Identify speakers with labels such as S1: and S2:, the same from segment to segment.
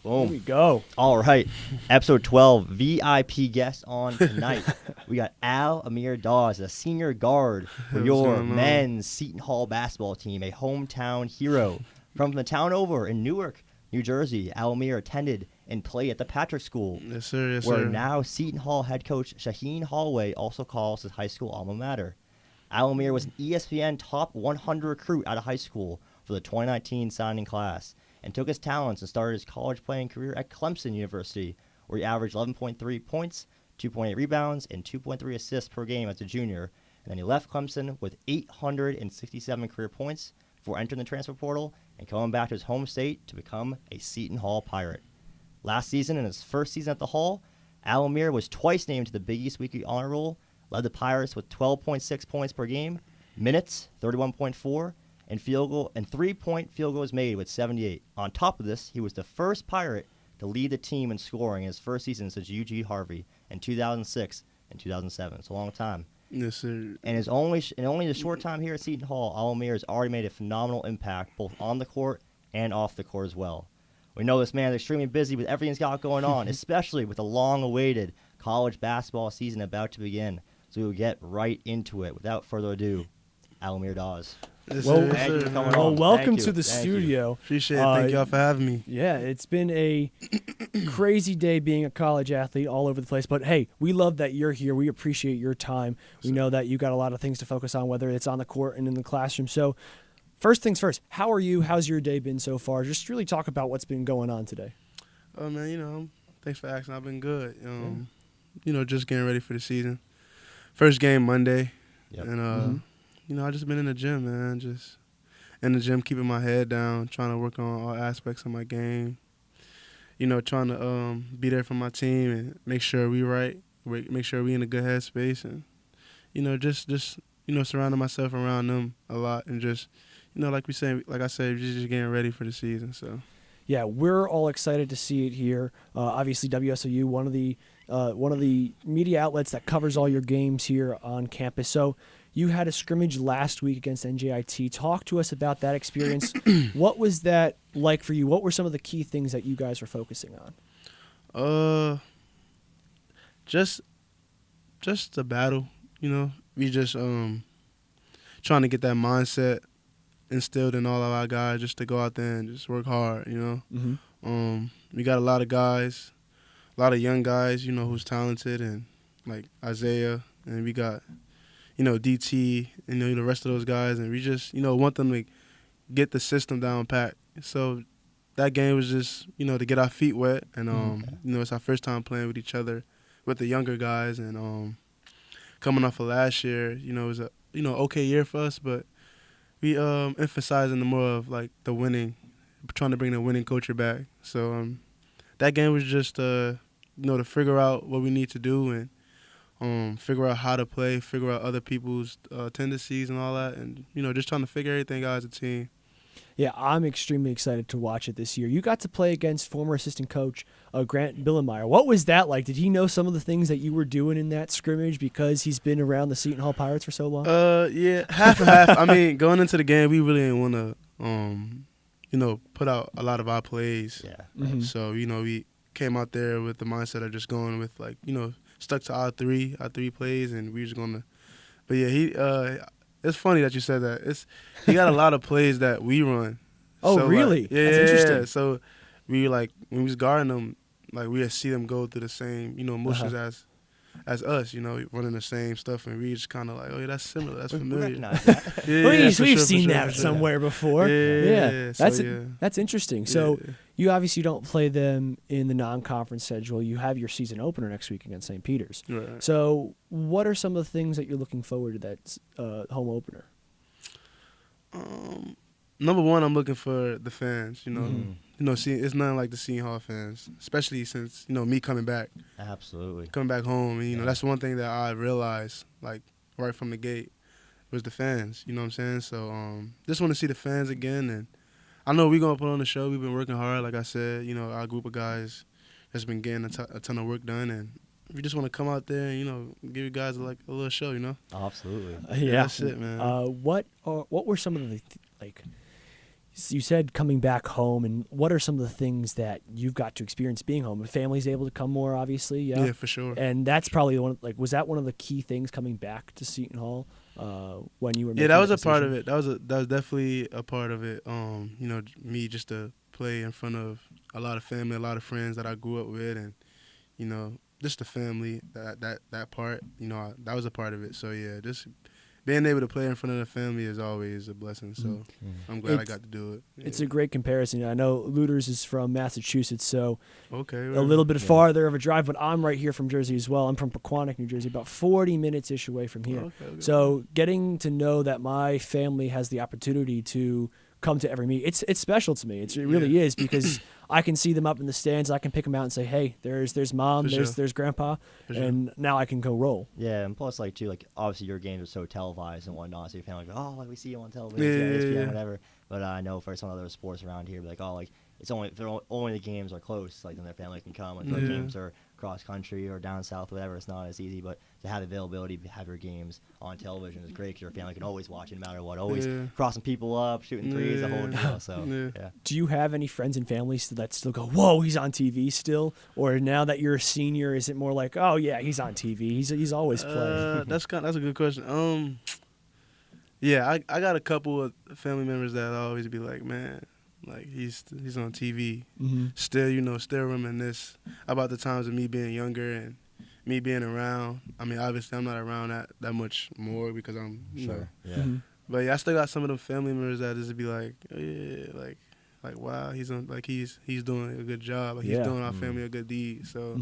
S1: Boom.
S2: Here we go.
S1: All right. Episode 12, VIP guest on tonight. We got Al-Amir Dawes, a senior guard for your men's Seton Hall basketball team, a hometown hero. From the town over in Newark, New Jersey, Al-Amir attended and played at the Patrick School.
S3: Yes, sir. Yes,
S1: where
S3: sir.
S1: now Seton Hall head coach Shaheen Holloway also calls his high school alma mater. Al-Amir was an ESPN top 100 recruit out of high school for the 2019 signing class, and took his talents and started his college playing career at Clemson University, where he averaged 11.3 points, 2.8 rebounds, and 2.3 assists per game as a junior. And then he left Clemson with 867 career points before entering the transfer portal and coming back to his home state to become a Seton Hall Pirate. Last season, in his first season at the Hall, Al-Amir was twice named to the Big East Weekly Honor Roll, led the Pirates with 12.6 points per game, minutes 31.4, and field goal and 3-point field goals made with 78. On top of this, he was the first Pirate to lead the team in scoring in his first season since Eugene Harvey in 2006 and 2007. It's a long time.
S3: Yes, sir.
S1: And only the short time here at Seton Hall, Al-Amir has already made a phenomenal impact both on the court and off the court as well. We know this man is extremely busy with everything he's got going on, especially with the long-awaited college basketball season about to begin. So we will get right into it. Without further ado, Al-Amir Dawes.
S3: Yes,
S2: Well,
S3: sir. Yes,
S1: Thank you
S3: sir.
S1: for coming
S2: Well,
S1: on.
S2: welcome
S1: Thank
S2: to
S1: you.
S2: the
S1: Thank you.
S2: studio.
S3: Appreciate it. Thank y'all for having me.
S2: Yeah, it's been a crazy day being a college athlete all over the place. But, hey, we love that you're here. We appreciate your time. We know that you got a lot of things to focus on, whether it's on the court and in the classroom. So, first things first, how are you? How's your day been so far? Just really talk about what's been going on today.
S3: Oh, man, thanks for asking. I've been good. Just getting ready for the season. First game Monday.
S1: Yep.
S3: And, I just been in the gym, man. Just in the gym, keeping my head down, trying to work on all aspects of my game. Trying to be there for my team and make sure we right, make sure we in a good headspace, and just surrounding myself around them a lot, and just like I said, just getting ready for the season. So.
S2: Yeah, we're all excited to see it here. Obviously, WSOU, one of the media outlets that covers all your games here on campus. So you had a scrimmage last week against NJIT. Talk to us about that experience. What was that like for you? What were some of the key things that you guys were focusing on?
S3: Just the battle. We just trying to get that mindset instilled in all of our guys, just to go out there and just work hard. We got a lot of guys, a lot of young guys, who's talented, and like Isaiah, and we got DT, and the rest of those guys, and we just want them to get the system down pat. So that game was just to get our feet wet, and it's our first time playing with each other, with the younger guys, and coming off of last year, it was a okay year for us, but we emphasizing the more of like the winning, trying to bring the winning culture back. So that game was just to figure out what we need to do, and figure out how to play, figure out other people's tendencies and all that, and just trying to figure everything out as a team.
S2: Yeah, I'm extremely excited to watch it this year. You got to play against former assistant coach Grant Billenmeyer. What was that like? Did he know some of the things that you were doing in that scrimmage because he's been around the Seton Hall Pirates for so long?
S3: Yeah, half and half. I mean, going into the game, we really didn't want to, put out a lot of our plays.
S1: Yeah.
S2: Mm-hmm.
S3: So, we came out there with the mindset of just going with, like, stuck to our three plays, and we were just going to. But, yeah, it's funny that you said that. He got a lot of plays that we run.
S2: Oh,
S3: so,
S2: really?
S3: Like, yeah,
S2: That's interesting.
S3: Yeah. So we when we was guarding them, like we see them go through the same, motions as us, running the same stuff, and we just kind of like, oh yeah, that's similar, that's familiar.
S1: Recognize that.
S3: Yeah,
S2: We've seen that somewhere before.
S3: Yeah.
S2: That's interesting. So you obviously don't play them in the non-conference schedule. You have your season opener next week against St. Peter's.
S3: Right.
S2: So what are some of the things that you're looking forward to that home opener?
S3: Number one, I'm looking for the fans. It's nothing like the Seton Hall fans, especially since me coming back
S1: Absolutely.
S3: home, and that's one thing that I realized, like right from the gate, was the fans. You know what I'm saying? So just want to see the fans again, and I know we're gonna put on the show. We've been working hard, like I said. Our group of guys has been getting a ton of work done, and we just want to come out there and give you guys like a little show.
S1: Absolutely.
S2: Yeah,
S3: that's it, man.
S2: What were some of the you said coming back home, and what are some of the things that you've got to experience being home? The family's able to come more, obviously, yeah?
S3: Yeah, for sure.
S2: And that's probably was that one of the key things coming back to Seton Hall when you were making
S3: Yeah, that was a
S2: decision?
S3: part of it. That was definitely a part of it. Me just to play in front of a lot of family, a lot of friends that I grew up with, and just the family. That part, that was a part of it. So yeah, just being able to play in front of the family is always a blessing. So I'm glad I got to do it. Yeah.
S2: It's a great comparison. I know Luders is from Massachusetts, so
S3: okay,
S2: a little bit farther of a drive, but I'm right here from Jersey as well. I'm from Pequannock, New Jersey, about 40 minutes-ish away from here.
S3: Okay.
S2: So getting to know that my family has the opportunity to come to every meet, it's special to me. It really is, because I can see them up in the stands. I can pick them out and say, hey, there's mom, there's grandpa, and now I can go roll.
S1: Yeah, and plus, obviously your games are so televised and whatnot, so your family we see you on television, ESPN, whatever. But I know for some other sports around here, it's only if only the games are close, then their family can come. If the games are cross country or down south, whatever, it's not as easy. But to have the availability to have your games on television is great, because your family can always watch it no matter what. Always crossing people up, shooting threes, the whole deal. So yeah.
S2: Do you have any friends and family that still go, whoa, he's on TV still? Or now that you're a senior, is it more like, oh yeah, he's on TV, he's always playing?
S3: That's a good question. Yeah, I got a couple of family members that always be like, man, he's on TV. Still reminisce about the times of me being younger and me being around. I mean, obviously I'm not around that much more because I'm
S1: Sure. Yeah.
S3: But yeah, I still got some of them family members that just be like, oh, yeah, like wow, he's on, he's doing a good job. He's doing our family a good deed. So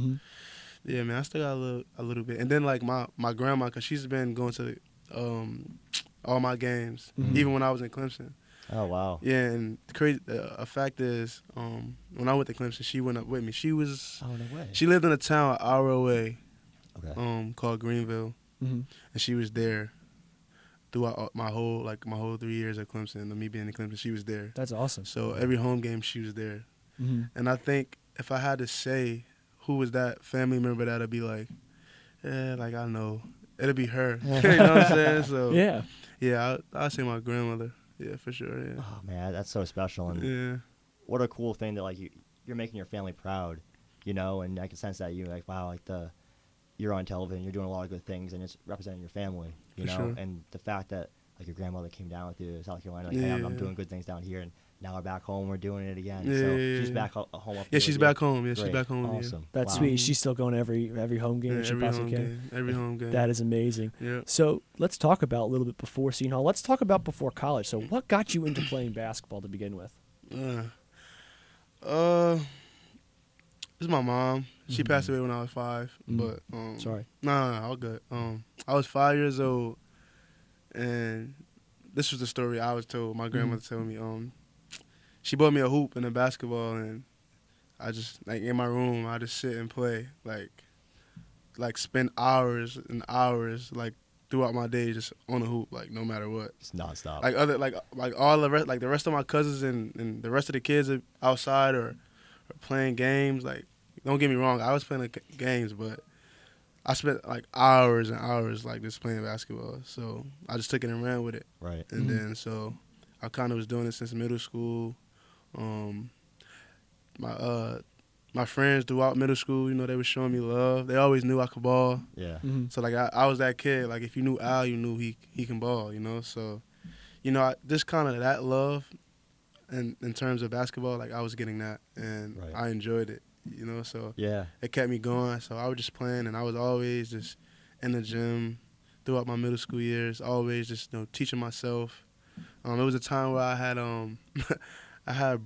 S3: yeah, man, I still got a little bit. And then my grandma, cause she's been going to all my games, even when I was in Clemson.
S1: Oh wow.
S3: Yeah, and the crazy a fact is, when I went to Clemson, she went up with me. She was
S1: no way.
S3: She lived in a town an hour away,
S1: Okay.
S3: called Greenville, and she was there throughout my whole 3 years at Clemson. And me being in Clemson, she was there.
S2: That's awesome.
S3: So every home game, she was there. And I think if I had to say who was that family member that'd be like, I know, it'll be her. You know what I'm saying? So yeah, I'll say my grandmother. Yeah, for sure. Yeah.
S1: Oh man, that's so special, and what a cool thing that you're making your family proud, and I can sense that wow, you're on television, you're doing a lot of good things, and it's representing your family,
S3: Sure.
S1: And the fact that your grandmother came down with you to South Carolina, hey, I'm doing good things down here, and now we're back home, we're doing it again. She's back home.
S3: Yeah, she's back home. Yeah, she's
S1: Great.
S3: back home.
S1: Awesome.
S3: Yeah.
S2: That's sweet. She's still going to every home game if she possibly can.
S3: Every home game.
S2: That is amazing.
S3: Yeah.
S2: So let's talk about a little bit before Seton Hall. Let's talk about before college. So what got you into playing basketball to begin with?
S3: It's my mom. She passed away when I was 5. But
S2: Sorry.
S3: No, all good. I was 5 years old, and this was the story I was told. My grandmother told me. She bought me a hoop and a basketball, and I just in my room I just sit and play, spend hours and hours throughout my day just on a hoop, no matter what.
S1: It's nonstop.
S3: All the rest, the rest of my cousins and the rest of the kids are outside or playing games. Don't get me wrong, I was playing games, but I spent hours and hours just playing basketball. So I just took it and ran with it.
S1: Right.
S3: And then so I kind of was doing it since middle school. My friends throughout middle school, they were showing me love. They always knew I could ball.
S1: Yeah.
S3: So I was that kid. If you knew Al, you knew he can ball. So, just kind of that love, and in terms of basketball, I was getting that, and I enjoyed it. So it kept me going. So I was just playing, and I was always just in the gym throughout my middle school years. Always just teaching myself. It was a time where I had I had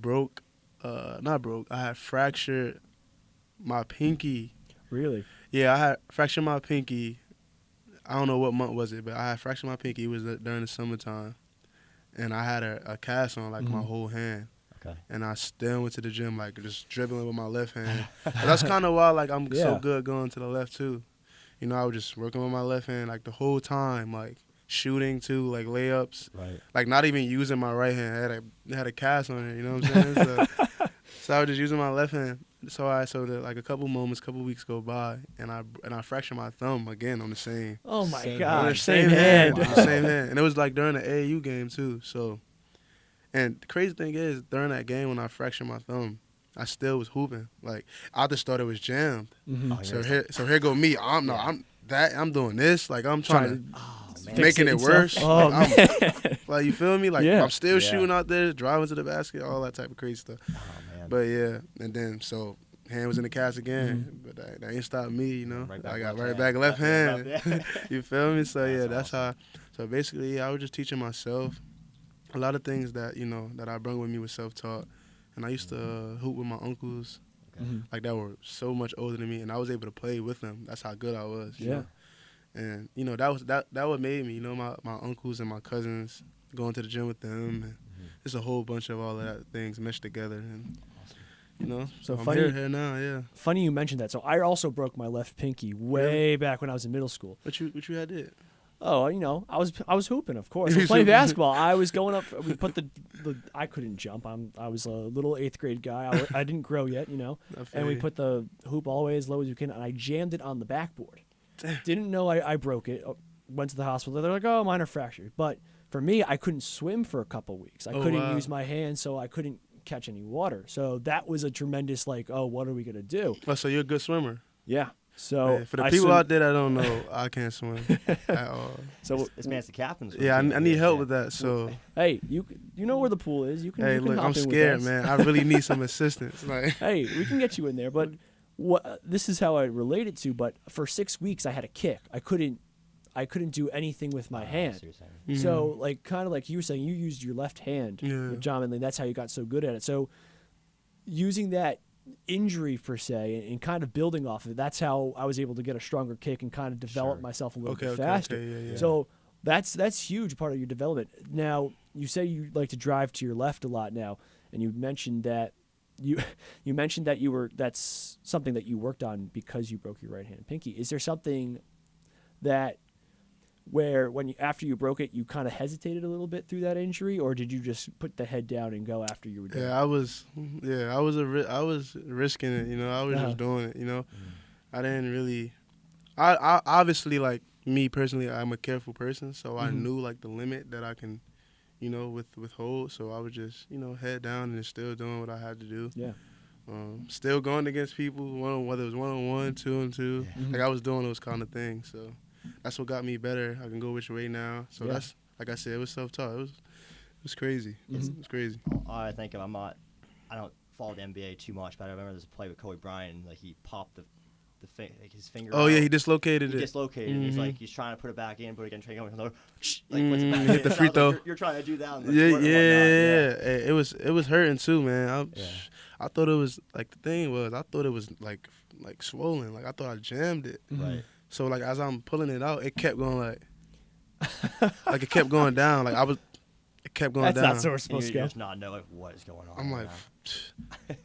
S3: fractured my pinky.
S2: Really?
S3: Yeah, I had fractured my pinky. I don't know what month was it, but I had fractured my pinky. It was during the summertime, and I had a cast on my whole hand.
S1: Okay.
S3: And I still went to the gym just dribbling with my left hand. That's kind of why I'm so good going to the left too. I was just working with my left hand the whole time, shooting too, layups.
S1: Right.
S3: Not even using my right hand. I had a cast on it. You know what I'm saying? So I was just using my left hand. So a couple weeks go by, and I fractured my thumb again on the same.
S2: Oh my
S3: on
S2: God!
S3: the same hand. On the same hand, and it was during the AAU game too. So, And the crazy thing is, during that game when I fractured my thumb, I still was hooping. Like, I just thought it was jammed.
S2: Mm-hmm.
S1: Oh,
S3: So here go me. I'm doing this. Like, I'm trying to
S2: fix
S3: making it
S2: and stuff.
S3: worse.
S2: Oh,
S3: like,
S2: man.
S3: like, you feel me? Like,
S2: Yeah.
S3: I'm still
S1: Yeah.
S3: shooting out there, driving to the basket, all that type of crazy stuff.
S1: Oh, man.
S3: But yeah, and then so hand was in the cast again,
S2: Mm-hmm.
S3: but that ain't stopped me, you know.
S1: Right back
S3: I got
S1: left
S3: right
S1: hand.
S3: back left hand.
S1: Left hand.
S3: You feel me? So yeah,
S1: That's
S3: that's how. So basically, I was just teaching myself a lot of things that that I brought with me was self-taught, and I used to hoop with my uncles,
S2: Mhm.
S3: like that were so much older than me, and I was able to play with them. That's how good I was. you
S2: Yeah.
S3: know? And that what made me, my uncles and my cousins, going to the gym with them, and it's a whole bunch of all of that things meshed together, and
S2: So
S3: I'm
S2: funny-
S3: here now, yeah.
S2: Funny you mentioned that. So I also broke my left pinky way back when I was in middle school.
S3: What you had did?
S2: Oh, I was hooping, of course. I
S3: You
S2: was playing
S3: hooping.
S2: basketball. I was going up. We put the I couldn't jump. I was a little 8th grade guy. I didn't grow yet,
S3: I feel
S2: And we
S3: you.
S2: put the hoop all the way as low as you can, and I jammed it on the backboard. Didn't know I broke it. Went to the hospital. They're like, "Oh, minor fracture." But for me, I couldn't swim for a couple weeks. I
S3: Oh,
S2: couldn't
S3: wow.
S2: use my hands, so I couldn't catch any water. So that was a tremendous oh, what are we gonna do?
S3: Oh, so you're a good swimmer.
S2: Yeah. So
S3: Yeah, for the
S2: I
S3: people
S2: swim-
S3: out there that don't know, I can't swim at all.
S2: So
S1: This man's the captain.
S3: Yeah, I need help with that. So
S2: hey, you know where the pool is. You can.
S3: hey,
S2: you can
S3: look,
S2: hop
S3: I'm
S2: in with
S3: scared,
S2: us.
S3: man. I really need some assistance. Like,
S2: Hey, we can get you in there, but this is how I relate it to. But for 6 weeks, I had a kick. I couldn't do anything with my hand. So kind of like you were saying, you used your left hand
S3: Yeah.
S2: with John Midley. That's how you got so good at it. So using that injury per se and kind of building off of it, that's how I was able to get a stronger kick and kind of develop
S1: Sure.
S2: myself a little
S3: okay,
S2: bit
S3: okay,
S2: faster.
S3: okay, yeah.
S2: So that's huge part of your development. Now, you say you like to drive to your left a lot now, and you mentioned that you mentioned that that's something that you worked on because you broke your right hand pinky. Is there something that where after you broke it, you kind of hesitated a little bit through that injury, or did you just put the head down and go after you were done?
S3: I was risking it, I was
S2: Uh-huh.
S3: just doing it, I didn't really, I obviously, like, me personally, I'm a careful person, so I
S2: Mhm.
S3: knew, like, the limit that I can, withhold, so I was just, head down and still doing what I had to do.
S2: Yeah.
S3: Still going against people, whether it was 1-on-1, 2-on-2,
S2: Mhm.
S3: like, I was doing those kind of things, so that's what got me better. I can go which way now, so
S2: Yeah.
S3: that's, like I said, it was self-taught. It was crazy.
S2: Mhm.
S3: It was crazy.
S1: I think I don't follow the NBA too much, but I remember there's a play with Kobe Bryant. Like, he popped his finger.
S3: Oh, yeah,
S1: out.
S3: he dislocated
S1: He
S3: it.
S1: dislocated. And
S3: Mhm.
S1: he's trying to put it back in, but again, trying to go, like, puts it back
S3: Hit
S1: in.
S3: the
S1: It
S3: free
S1: sounds
S3: throw.
S1: like you're trying to do that. On the
S3: Yeah,
S1: court and
S3: yeah,
S1: whatnot.
S3: It was hurting too, man.
S1: Yeah.
S3: I thought it was like the thing was I thought it was like swollen. Like I thought I jammed it.
S2: Mhm.
S1: Right.
S3: So like as I'm pulling it out, it kept going like it kept going down. It kept going
S2: That's
S3: down.
S2: not so we're
S1: And
S2: supposed
S1: you
S2: to go.
S1: just not know what is going on.
S3: I'm like,
S1: you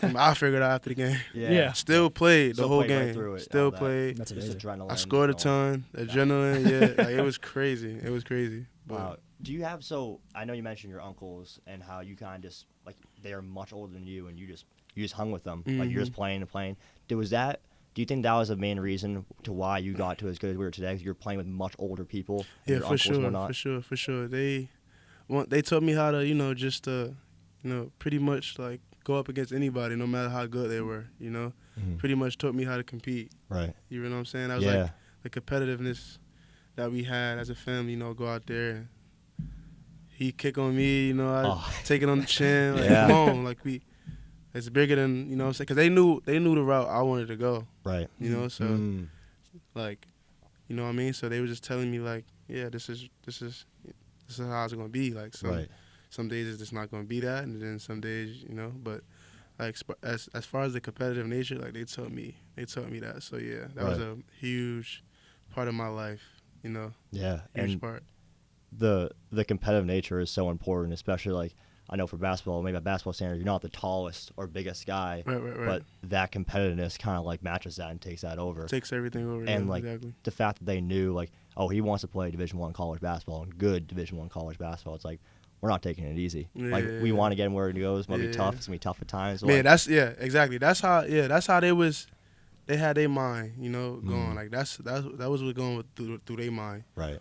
S1: know?
S3: I figured it out after the game.
S2: Yeah.
S3: Still played the
S1: Still
S3: whole
S1: played right
S3: game.
S1: through it,
S3: Still
S1: all that.
S3: played.
S2: That's
S1: Just
S2: amazing.
S1: adrenaline.
S3: I scored a
S1: going.
S3: ton. Adrenaline. Yeah, like it was crazy. It was crazy. But
S1: Wow. Do you have I know you mentioned your uncles and how you kind of just like they are much older than you and you just hung with them like you're just playing and playing. Do you think that was the main reason to why you got to as good as we were today? 'Cause you're playing with much older people. And
S3: yeah,
S1: your uncles and whatnot?
S3: for sure. They taught me how to, just pretty much like go up against anybody, no matter how good they were. Pretty much taught me how to compete.
S1: Right.
S3: You know what I'm saying? That was
S1: Yeah.
S3: like the competitiveness that we had as a family. Go out there and he kick on me. I take it on the chin. Like,
S1: Yeah.
S3: come on, like it's bigger than what I'm saying. Because they knew the route I wanted to go.
S1: Right.
S3: So.
S1: Mm.
S3: Like, you know what I mean? So they were just telling me like, yeah, this is how it's gonna be. Like some days it's just not gonna be that, and then some days, But like as far as the competitive nature, like they taught me that. So yeah, that was a huge part of my life.
S1: Yeah.
S3: Huge
S1: And
S3: part.
S1: the competitive nature is so important, especially like I know for basketball, maybe at basketball standards, you're not the tallest or biggest guy,
S3: Right.
S1: but that competitiveness kind of like matches that and takes that over.
S3: Takes everything over.
S1: And
S3: yeah,
S1: like
S3: exactly.
S1: the fact that they knew like, oh, he wants to play Division I college basketball and good Division I college basketball. It's like we're not taking it easy. Like we want to get him where he goes. It might be tough. It's gonna be tough at times.
S3: Man, exactly. That's how they had their mind, going. Like that was what going through their mind.
S1: Right.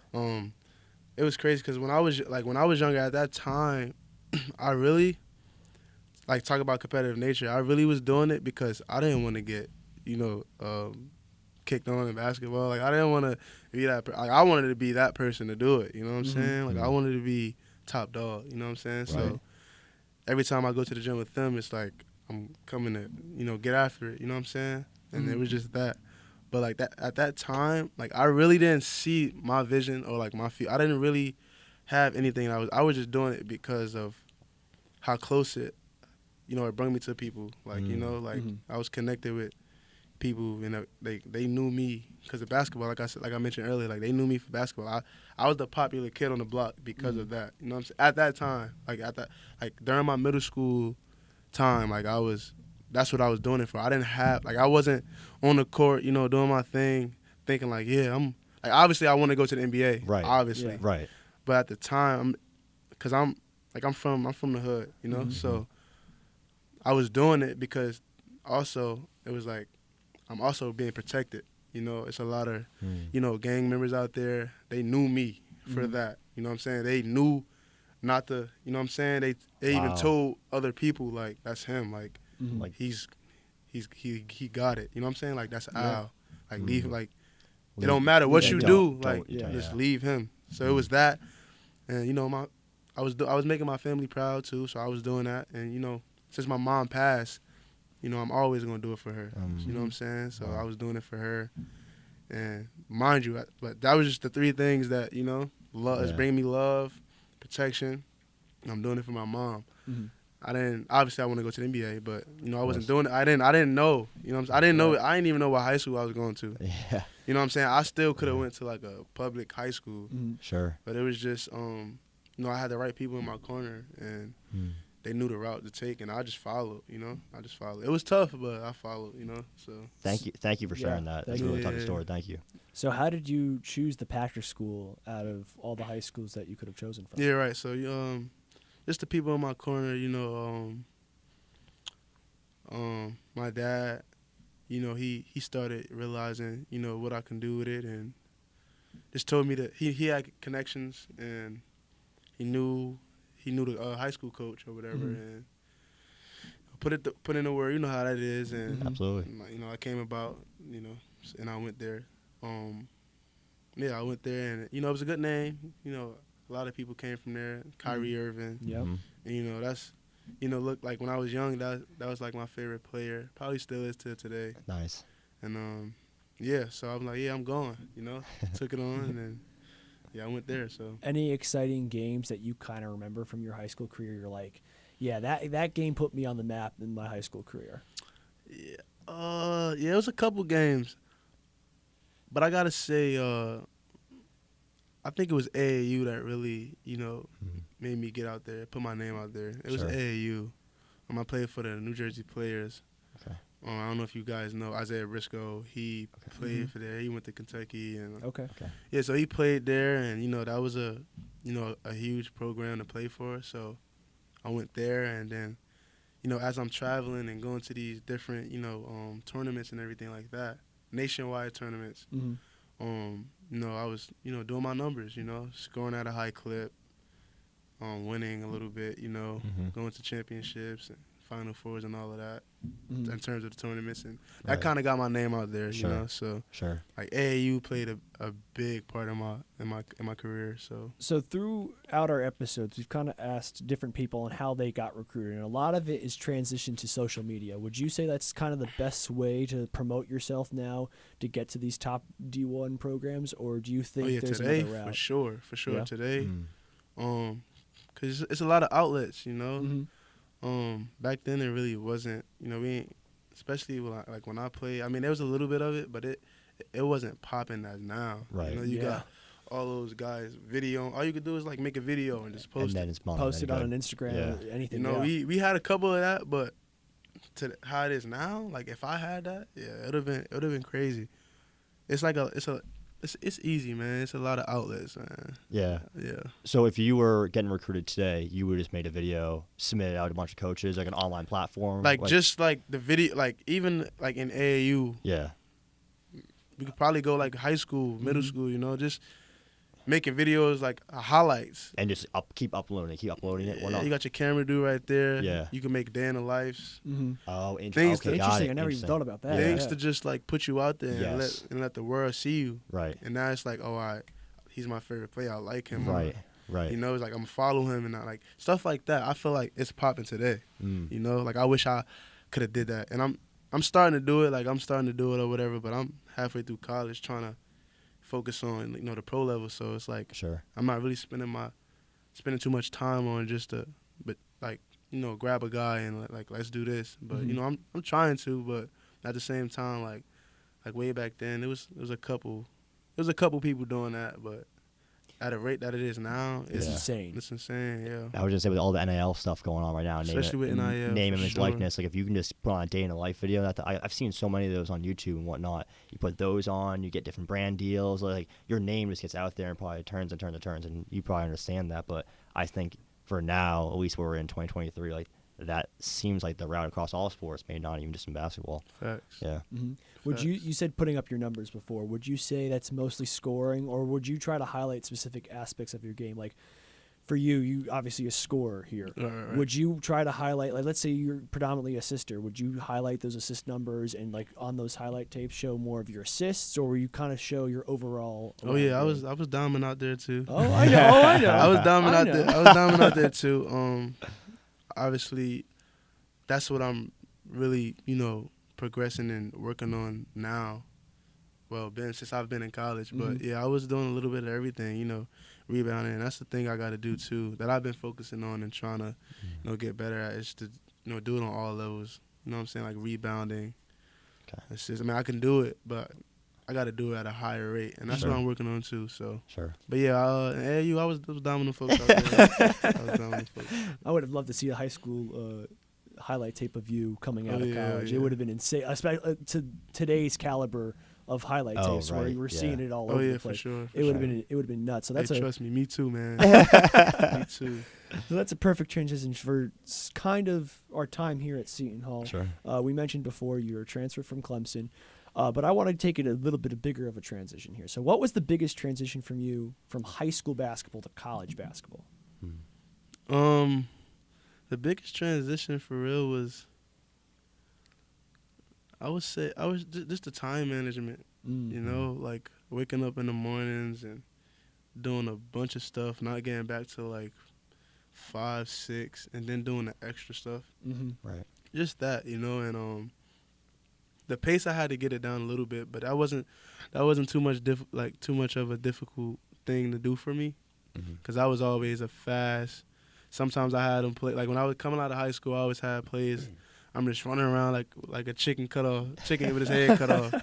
S3: It was crazy because when I was younger at that time, I really like talk about competitive nature. I really was doing it because I didn't want to get, kicked on in basketball. Like I didn't want to be that. Like I wanted to be that person to do it. You know what I'm saying? Like I wanted to be top dog. You know what I'm saying?
S1: Right.
S3: So every time I go to the gym with them, it's like I'm coming to, get after it. You know what I'm saying? And it was just that. But like that at that time, like I really didn't see my vision or like my feel. I didn't really have anything. I was just doing it because of how close it brought me to people. Like I was connected with people, they knew me because of basketball. Like I mentioned earlier, like they knew me for basketball. I was the popular kid on the block because of that. You know what I'm saying? At that time, like during my middle school time, that's what I was doing it for. I didn't have I wasn't on the court, doing my thing, thinking like, yeah, I'm like obviously I want to go to the NBA,
S1: right?
S3: Obviously,
S1: yeah. Right.
S3: But at the time, because I'm from the hood, so I was doing it because also it was like I'm also being protected. It's a lot of, gang members out there. They knew me for that. You know what I'm saying? They knew not to, you know what I'm saying? They even told other people, like, that's him. Like, like he got it. You know what I'm saying? Like, that's Al. Like, leave him. Like, it don't matter what you do. Like, just leave him. So it was that. And, I was making my family proud, too. So I was doing that. And, since my mom passed, I'm always going to do it for her. You know what I'm saying? So I was doing it for her. And mind you, but that was just the three things that, love is bringing me love, protection, and I'm doing it for my mom. Obviously I want to go to the NBA, but, I wasn't doing it. I didn't know, I didn't know, I didn't even know what high school I was going to.
S1: Yeah.
S3: You know what I'm saying? I still could have went to like a public high school.
S1: Sure.
S3: But it was just, I had the right people in my corner, and they knew the route to take, and I just followed, I just followed. It was tough, but I followed, so.
S1: Thank you for sharing that. That's a really tough story. Thank you.
S2: So how did you choose the Packer school out of all the high schools that you could have chosen from?
S3: Yeah, right. So, just the people in my corner, my dad, he started realizing, what I can do with it, and just told me that he had connections, and he knew the high school coach or whatever, and put in the word. You know how that is, and
S1: absolutely.
S3: I came about, and I went there. I went there, and it was a good name. A lot of people came from there. Kyrie Irving.
S2: Yep.
S3: And that's, look, like when I was young, that was like my favorite player. Probably still is till today.
S1: Nice.
S3: And so I'm like, I'm going. Took it on, and then. Yeah, I went there. So
S2: any exciting games that you kind of remember from your high school career? You're like, yeah, that game put me on the map in my high school career.
S3: Yeah, it was a couple games, but I gotta say, I think it was AAU that really, made me get out there, put my name out there. It was AAU. I played for the New Jersey Players. Okay. I don't know if you guys know Isaiah Briscoe. He played for there. He went to Kentucky, and yeah, so he played there, and that was a huge program to play for. So I went there, and then as I'm traveling and going to these different tournaments and everything like that, nationwide tournaments, I was doing my numbers, scoring at a high clip, winning a little bit, going to championships and Final Fours and all of that in terms of the tournaments, and that kind of got my name out there, So like AAU played a big part in my career. So
S2: throughout our episodes, we've kind of asked different people on how they got recruited, and a lot of it is transitioned to social media. Would you say that's kind of the best way to promote yourself now to get to these top D1 programs, or do you think there's
S3: today,
S2: another route?
S3: For sure, today, because it's a lot of outlets, Back then it really wasn't, especially when I played. I mean, there was a little bit of it, but it wasn't popping as now.
S1: Right.
S3: You got all those guys video. All you could do is like make a video and just post it.
S2: Post it on an Instagram or anything.
S3: We had a couple of that, but to how it is now, like if I had that, it would have been crazy. It's like it's easy, man. It's a lot of outlets, man.
S1: Yeah.
S3: Yeah.
S1: So if you were getting recruited today, you would just made a video, submitted out to a bunch of coaches, like an online platform?
S3: Just like the video, like even like in AAU.
S1: Yeah.
S3: We could probably go like high school, middle school, just making videos like highlights.
S1: And just keep uploading it.
S3: Yeah, you got your camera dude right there.
S1: Yeah.
S3: You can make day in the lives.
S2: Mm-hmm.
S1: Oh,
S3: Things
S1: okay, got
S2: Interesting.
S1: it.
S2: I never even thought about that.
S3: Things
S2: Yeah.
S3: to just like put you out there
S1: Yes.
S3: and let the world see you.
S1: Right.
S3: And now it's like, oh, all right, he's my favorite player. I like him.
S1: Right. Right.
S3: You know, it's like I'm gonna follow him and like stuff like that. I feel like it's popping today. You know, like I wish I could have did that. And I'm starting to do it. Like I'm starting to do it or whatever. But I'm halfway through college trying to focus on the pro level. So it's like
S1: Sure.
S3: I'm not really spending too much time on just grab a guy and like let's do this. But I'm trying to. But at the same time, like way back then, it was a couple people doing that. But at a rate that it is now,
S2: It's insane.
S3: It's insane, yeah.
S1: I was just say with all the NIL stuff going on right now,
S3: Especially with NIL,
S1: name
S3: for
S1: image
S3: sure.
S1: likeness. Like if you can just put on a day in the life video, I've seen so many of those on YouTube and whatnot. You put those on, you get different brand deals. Like your name just gets out there and probably turns and turns and turns, and you probably understand that. But I think for now, at least where we're in 2023, like that seems like the route across all sports, maybe not even just in basketball.
S3: Facts.
S1: Yeah.
S2: Mm-hmm. Would you said putting up your numbers before? Would you say that's mostly scoring, or would you try to highlight specific aspects of your game? Like for you obviously a scorer here.
S3: Right.
S2: Would you try to highlight, like let's say you're predominantly assister, would you highlight those assist numbers and like on those highlight tapes show more of your assists, or will you kind of show your overall?
S3: Oh yeah,
S2: game?
S3: I was diamond out there too.
S2: Oh, I know. I know.
S3: I was diamond out there. I was diamond out there too. Obviously, that's what I'm really, progressing and working on now. Well, since I've been in college, but yeah, I was doing a little bit of everything, rebounding. And that's the thing I got to do too, that I've been focusing on and trying to, get better at, is to, do it on all levels. You know what I'm saying? Like rebounding.
S1: Okay.
S3: Assists. I mean, I can do it, but I got to do it at a higher rate, and that's
S1: Sure.
S3: what I'm working on too. So.
S1: Sure.
S3: But yeah, in AAU, I was dominant folks out there.
S2: I would have loved to see a high school highlight tape of you coming out of college.
S3: Yeah.
S2: It would have been insane, especially to today's caliber of highlight tapes, where
S1: right,
S2: you were
S1: yeah.
S2: seeing it all over the
S3: For
S2: place.
S3: sure.
S2: It would have been nuts. So that's
S3: trust me too, man. Me too.
S2: So that's a perfect transition for kind of our time here at Seton Hall.
S1: Sure.
S2: We mentioned before you're transferred from Clemson, but I want to take it a little bit bigger of a transition here. So what was the biggest transition from you from high school basketball to college basketball?
S3: The biggest transition for real was, I would say, just the time management. Like waking up in the mornings and doing a bunch of stuff, not getting back to like 5, 6, and then doing the extra stuff.
S1: Right.
S3: Just that, and the pace I had to get it down a little bit, but that wasn't too much of a difficult thing to do for me, because I was always a fast. Sometimes I had them play, like when I was coming out of high school, I always had plays. I'm just running around like a chicken with his head cut off.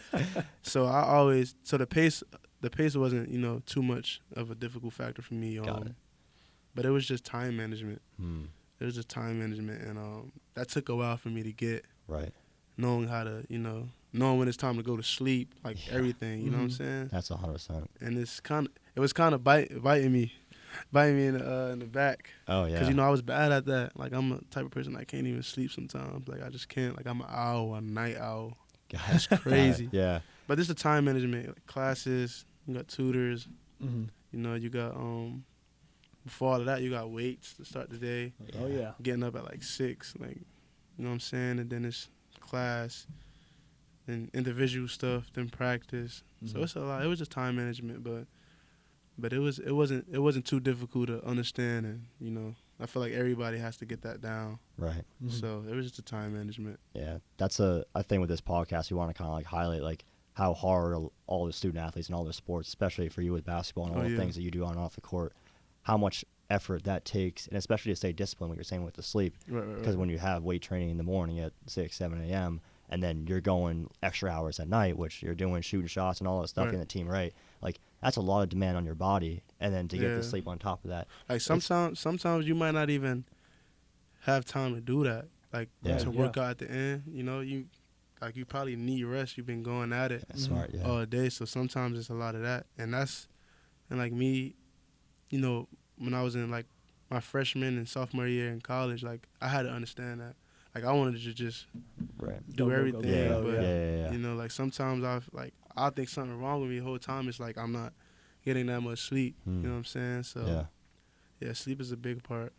S3: So the pace wasn't too much of a difficult factor for me.
S1: Got it.
S3: But it was just time management. It was just time management, and that took a while for me to get.
S1: Right.
S3: Knowing how to, knowing when it's time to go to sleep, like everything. You know what I'm saying?
S1: That's 100%.
S3: And it was kind of biting me in the back.
S1: Oh yeah.
S3: Because I was bad at that. Like I'm a type of person that can't even sleep sometimes. Like I just can't. Like I'm an owl, a night owl. That's crazy.
S1: Yeah.
S3: But this is the time management, like classes. You got tutors. You got before all of that, you got weights to start the day.
S2: Oh yeah.
S3: Getting up at like 6, like what I'm saying, and then it's class, then individual stuff, then practice. So it's a lot. It was just time management, but it wasn't too difficult to understand, and I feel like everybody has to get that down.
S1: Right.
S3: So it was just the time management.
S1: Yeah, that's a thing with this podcast. We want to kind of like highlight like how hard all the student athletes and all the sports, especially for you with basketball and all the things that you do on and off the court, how much effort that takes, and especially to stay disciplined, what you're saying with the sleep. Because when you have weight training in the morning at 6, 7 a.m., and then you're going extra hours at night, which you're doing shooting shots and all that stuff, getting the team right, like that's a lot of demand on your body, and then to get the sleep on top of that.
S3: Like sometimes you might not even have time to do that, like to work out at the end. You probably need rest. You've been going at it
S1: Smart,
S3: all day, so sometimes it's a lot of that. And like me, when I was in like my freshman and sophomore year in college, like I had to understand that. Like I wanted to just do everything, but like sometimes I think something wrong with me the whole time. It's like I'm not getting that much sleep. You know what I'm saying? So
S1: Yeah.
S3: sleep is a big part.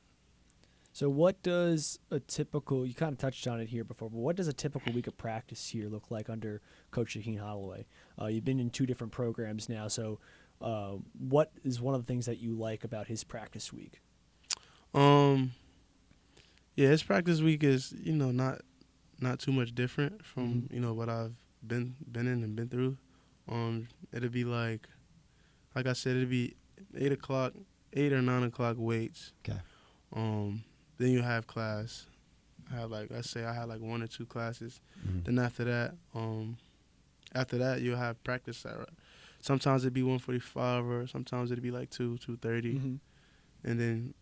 S2: So what does a typical, you kind of touched on it here before, but what does a typical week of practice here look like under Coach Shaheen Holloway? You've been in 2 different programs now, so what is one of the things that you like about his practice week?
S3: His practice week is, not too much different from, what I've been in and been through. It'll be like I said, it'll be 8 or 9 o'clock weights.
S1: Okay.
S3: Then you have class. I had 1 or 2 classes. Then after that, you'll have practice. Sometimes it'd be 1:45, or sometimes it'd be like 2:30. And then,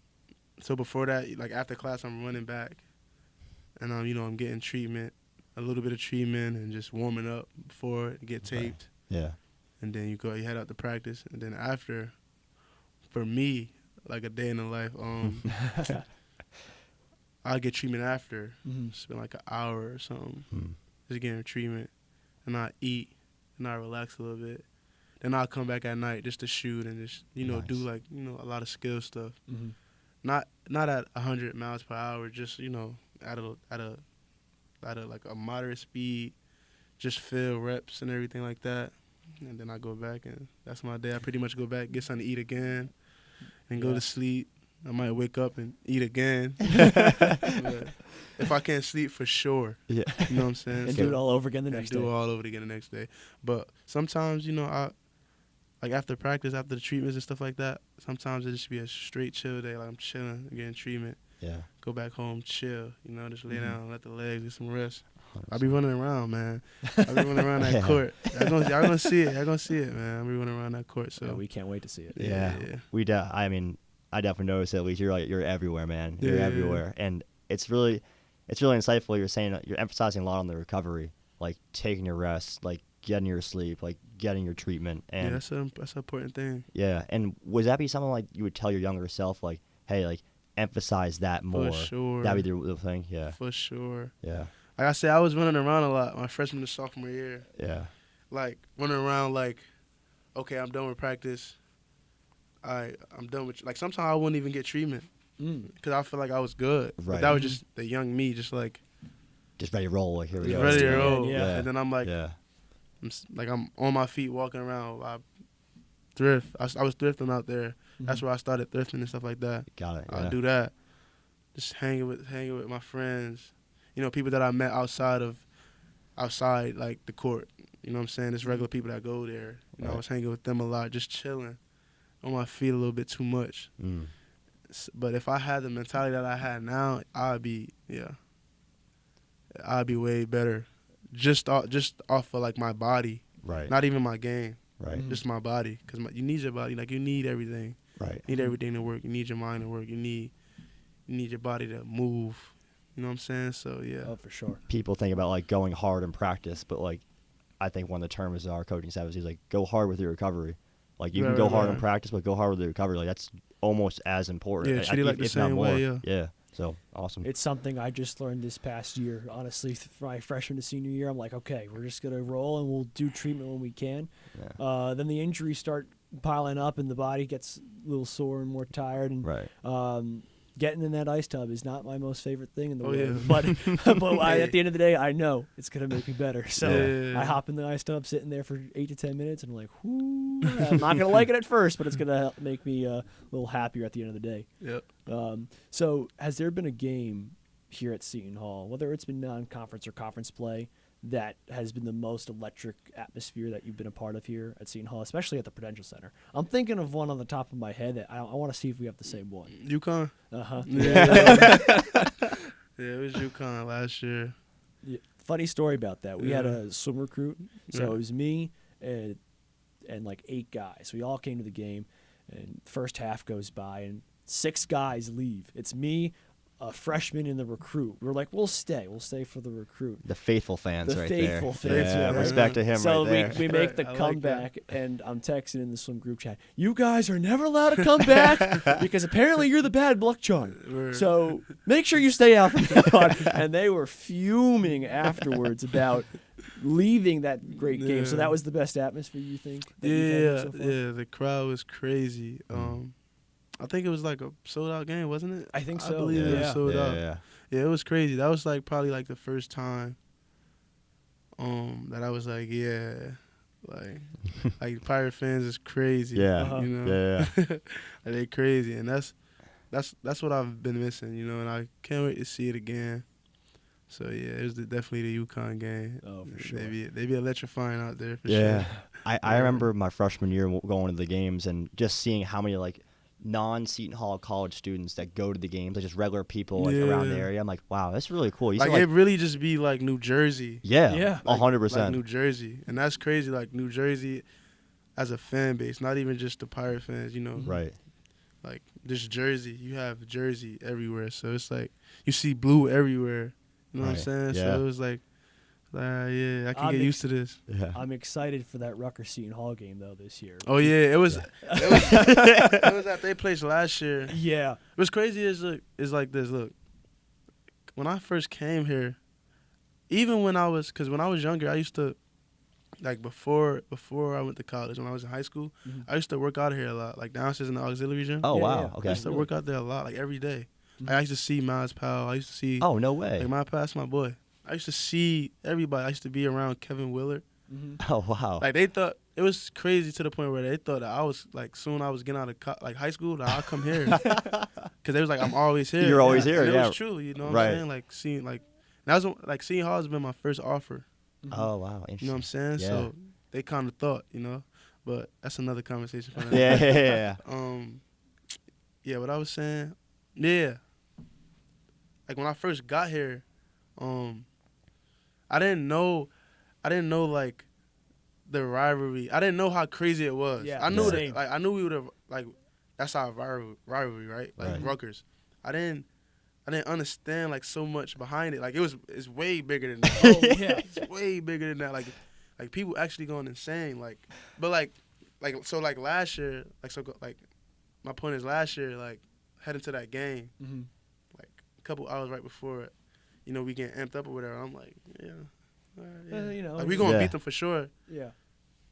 S3: so before that, like after class, I'm running back, and I'm getting treatment, a little bit of treatment, and just warming up before it get taped.
S1: Yeah.
S3: And then you head out to practice, and then after, for me, like a day in the life, I'll get treatment after. Spend like an hour or something, just getting treatment, and I eat, and I relax a little bit. Then I'll come back at night just to shoot and just
S1: Nice.
S3: do like a lot of skill stuff. Not at 100 miles per hour, just at a like a moderate speed, just feel reps and everything like that. And then I go back, and that's my day. I pretty much go back, get something to eat again, and go to sleep. I might wake up and eat again. But if I can't sleep, for sure.
S1: Yeah.
S3: You know what I'm saying?
S2: And do it all over again the next day.
S3: Do it all over again the next day. But sometimes, I like after practice, after the treatments and stuff like that, sometimes it just be a straight chill day. Like I'm chilling, getting treatment.
S1: Yeah.
S3: Go back home, chill. Just lay down, let the legs get some rest. I be running around, man. I be running around that court. Y'all gonna see it. Y'all gonna see it, man. I be running around that court. So
S2: we can't wait to see it.
S1: Yeah. I definitely noticed it. At least you're everywhere, man. You're everywhere, and it's really insightful. You're saying you're emphasizing a lot on the recovery, like taking your rest, like getting your sleep, like getting your treatment. And
S3: that's an important thing.
S1: Yeah, and would that be something like you would tell your younger self, like, hey, like emphasize that more?
S3: For sure.
S1: That'd be the thing. Yeah.
S3: For sure.
S1: Yeah.
S3: Like I said, I was running around a lot my freshman and sophomore year.
S1: Yeah.
S3: Like running around like, okay, I'm done with practice. I'm done with, like, sometimes I wouldn't even get treatment because I feel like I was good.
S1: Right.
S3: But that was just the young me, just ready
S1: to roll. Like, here we
S3: just
S1: go.
S3: ready to roll.
S2: Yeah.
S3: And then I'm like, I'm on my feet walking around. I thrift. I was thrifting out there. That's where I started thrifting and stuff like that.
S1: Got it.
S3: I do that. Just hanging with my friends. People that I met outside like the court. You know what I'm saying? There's regular people that go there. I was hanging with them a lot, just chilling. On my feet a little bit too much. But if I had the mentality that I had now, I'd be way better. Just off of like my body.
S1: Right.
S3: Not even my game.
S1: Right.
S3: Just my body. Because you need your body. Like, you need everything.
S1: Right.
S3: You need everything to work. You need your mind to work. You need your body to move. You know what I'm saying? So, yeah.
S2: Oh, for sure.
S1: People think about, like, going hard in practice, but, like, I think one of the terms in our coaching staff is like, go hard with your recovery. Like, you can go hard in practice, but go hard with the recovery. Like, that's almost as important.
S3: Yeah, treat it like the same way, yeah.
S1: Yeah, so awesome.
S2: It's something I just learned this past year, honestly, my freshman to senior year. I'm like, okay, we're just going to roll, and we'll do treatment when we can.
S1: Yeah.
S2: Then the injuries start piling up, and the body gets a little sore and more tired. And getting in that ice tub is not my most favorite thing in the world.
S3: Yeah.
S2: But at the end of the day, I know it's going to make me better. So I hop in the ice tub, sitting there for 8 to 10 minutes, and I'm like, whoo, I'm not going to like it at first, but it's going to make me a little happier at the end of the day.
S3: Yep.
S2: So has there been a game here at Seton Hall, whether it's been non-conference or conference play, that has been the most electric atmosphere that you've been a part of here at Seton Hall, especially at the Prudential Center? I'm thinking of one on the top of my head that I want to see if we have the same one.
S3: UConn.
S2: Yeah,
S3: it was UConn last year.
S2: Yeah, funny story about that. We had a swim recruit, so it was me and like 8 guys. We all came to the game, and first half goes by, and 6 guys leave. It's me, a freshman, and the recruit. We're like, we'll stay for the recruit.
S1: The faithful fans right there.
S2: The faithful fans.
S1: Yeah,
S2: right?
S1: respect to him
S2: so
S1: right there.
S2: we make the
S3: I like
S2: comeback, and I'm texting in the swim group chat, you guys are never allowed to come back because apparently you're the bad luck charm. So make sure you stay out from the fun. And they were fuming afterwards about leaving that great game. So
S3: Yeah.
S2: that was the best atmosphere, you think? That you've had so far?
S3: Yeah. The crowd was crazy. I think it was like a sold out game, wasn't it?
S2: I think
S3: I
S2: so.
S3: believe it was
S2: Yeah.
S3: sold out.
S1: Yeah.
S3: Yeah, it was crazy. That was like probably like the first time that I was like, yeah, like Pirate fans is crazy.
S1: Yeah.
S2: Uh-huh.
S3: You know?
S1: Yeah.
S3: Like, they crazy, and that's what I've been missing, you know, and I can't wait to see it again. So yeah, it was definitely the UConn game.
S2: Oh, for sure.
S3: They be electrifying out there for
S1: Yeah.
S3: sure.
S1: I remember my freshman year going to the games and just seeing how many like non-Seton Hall college students that go to the games, like just regular people like around the
S3: Yeah.
S1: area. I'm like, wow, that's really cool. You
S3: Like
S1: see,
S3: it really just be like New Jersey.
S1: yeah,
S2: Yeah.
S1: 100%.
S3: Like New Jersey, and that's crazy. Like New Jersey as a fan base, not even just the Pirate fans, you know.
S1: Right.
S3: Like just Jersey, you have Jersey everywhere, so it's like you see blue everywhere. You know what I'm
S1: Right.
S3: saying?
S1: Yeah.
S3: So it was like, yeah, I can
S2: I'm
S3: get used to this.
S1: Yeah.
S2: I'm excited for that Rutgers Seton Hall game though this year.
S3: Oh yeah, it was. It was at their place last year.
S2: Yeah.
S3: What's crazy is like this. Look, when I first came here, even when I was younger, I used to, like before I went to college, when I was in high school,
S2: Mhm.
S3: I used to work out here a lot, like downstairs in the auxiliary gym.
S1: Oh
S2: Yeah,
S1: wow.
S2: yeah.
S1: Okay.
S3: I used to work out there a lot, like every day.
S2: Mhm.
S3: Like, I used to see Miles Powell. I used to see
S1: Oh no way.
S3: like Miles Powell, that's my boy. I used to see everybody. I used to be around Kevin Willard.
S2: Mm-hmm.
S1: Oh wow.
S3: Like they thought it was crazy to the point where they thought that I was like soon I was getting out of like high school that I'll come here because they was like I'm always here.
S1: You're always here,
S3: And
S1: yeah.
S3: it was true. You know what
S1: Right.
S3: I'm saying? Like seeing like that was like Seton Hall has been my first offer.
S1: Oh wow.
S3: You know what I'm saying?
S1: Yeah.
S3: So they kind of thought, you know, but that's another conversation for another
S1: Yeah.
S3: day.
S1: Yeah.
S3: Yeah, what I was saying, yeah. Like when I first got here, I didn't know like the rivalry. I didn't know how crazy it was.
S2: Yeah,
S3: I knew
S2: same.
S3: that, like I knew we would have like that's our rivalry, right? Like
S1: Right.
S3: Rutgers. I didn't understand like so much behind it. Like it's way bigger than that.
S2: Oh yeah.
S3: It's way bigger than that. Like people actually going insane. Like, but like so like last year, like my point is last year, like heading to that game,
S2: Mm-hmm.
S3: like a couple hours right before it, you know, we getting amped up or whatever. I'm like, yeah, all right, yeah.
S2: You know,
S3: like we gonna
S1: Yeah.
S3: beat them for sure.
S2: Yeah.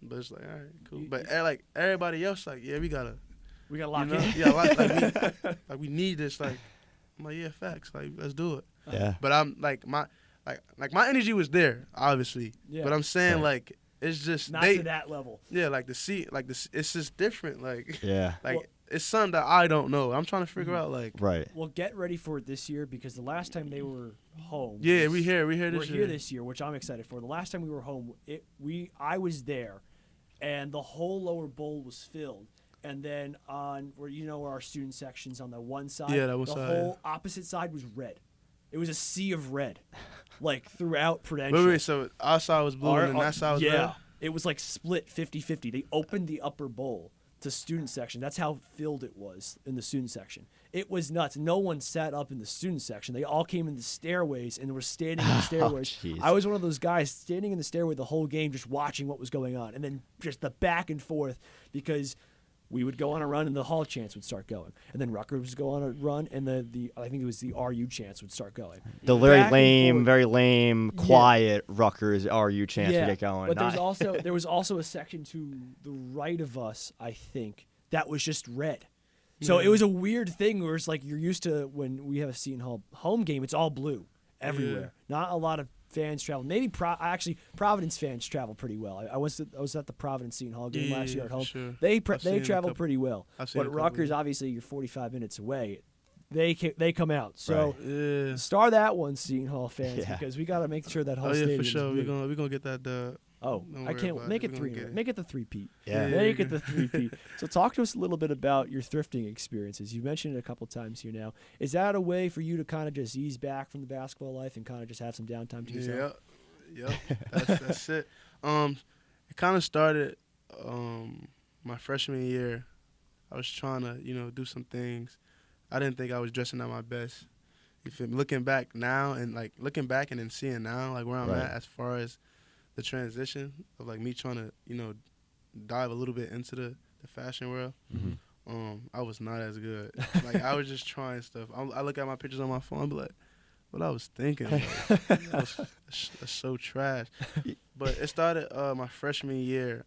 S3: But it's like, all right, cool.
S2: You-
S3: But like everybody else, like, yeah, we gotta,
S2: We got to
S3: you
S2: lock
S3: know,
S2: in.
S3: yeah, like we need this. Like, I'm like, yeah, facts. Like, let's do it.
S1: Yeah.
S3: But I'm like my energy was there, obviously.
S2: Yeah.
S3: But I'm saying
S1: Right.
S3: like it's just
S2: Not
S3: they,
S2: to that level.
S3: yeah, like the seat, like this, it's just different. Like,
S1: Yeah.
S3: like
S2: Well-
S3: it's something that I don't know. I'm trying to figure
S2: Mhm.
S3: out like,
S1: Right.
S2: Well, get ready for it this year because the last time they were home.
S3: yeah,
S2: was-
S3: we here
S2: We're
S3: this
S2: here
S3: year.
S2: this year, which I'm excited for. The last time we were home, I was there, and the whole lower bowl was filled. And then on where where our student section's on the one side,
S3: Yeah, that one
S2: the
S3: side,
S2: whole opposite side was red. It was a sea of red, like throughout Prudential.
S3: Wait, so our side was blue and that side was
S2: yeah,
S3: red?
S2: it was like split 50-50. They opened the upper bowl to student section. That's how filled it was in the student section. It was nuts. No one sat up in the student section. They all came in the stairways and were standing in the stairways.
S1: jeez.
S2: I was one of those guys standing in the stairway the whole game, just watching what was going on, and then just the back and forth because we would go on a run and the Hall chants would start going, and then Rutgers would go on a run and the I think it was the RU chants would start going.
S1: The
S2: Back
S1: very
S2: and forth.
S1: lame,
S2: Yeah.
S1: quiet Rutgers RU chance to get going.
S2: But
S1: Not-
S2: there was also a section to the right of us, I think, that was just red. So
S3: Yeah.
S2: it was a weird thing where it's like you're used to when we have a Seton Hall home game, it's all blue everywhere. Not a lot of fans travel. Maybe Providence fans travel pretty well. I was at the Providence Seton Hall game last year at
S3: for
S2: home.
S3: sure.
S2: They
S3: I've seen a
S2: travel
S3: couple.
S2: pretty well.
S3: I've seen a
S2: But
S3: couple,
S2: Rutgers,
S3: yeah.
S2: obviously, you're 45 minutes away. They come out. So
S3: Yeah.
S2: star that one, Seton Hall fans,
S1: Yeah.
S2: because we got to make sure that whole
S3: Oh yeah,
S2: stadium
S3: for
S2: is
S3: sure.
S2: blue.
S3: We're gonna get that dub.
S2: Oh,
S3: Don't
S2: I
S3: worry
S2: can't
S3: about
S2: make
S3: it.
S2: it
S3: We're
S2: three.
S3: gonna get it.
S2: Make it the three-peat.
S1: Yeah.
S2: Make it the three-peat. So talk to us a little bit about your thrifting experiences. You mentioned it a couple times here now. Is that a way for you to kind of just ease back from the basketball life and kind of just have some downtime to yourself?
S3: Yep. That's it. It kind of started my freshman year. I was trying to, do some things. I didn't think I was dressing at my best. You feel me? Looking back now and then seeing now like where I'm
S1: Right.
S3: at as far as the transition of like me trying to, dive a little bit into the fashion world.
S1: Mhm.
S3: I was not as good. Like I was just trying stuff. I look at my pictures on my phone, and be like, what I was thinking. Like, that's so trash. But it started my freshman year,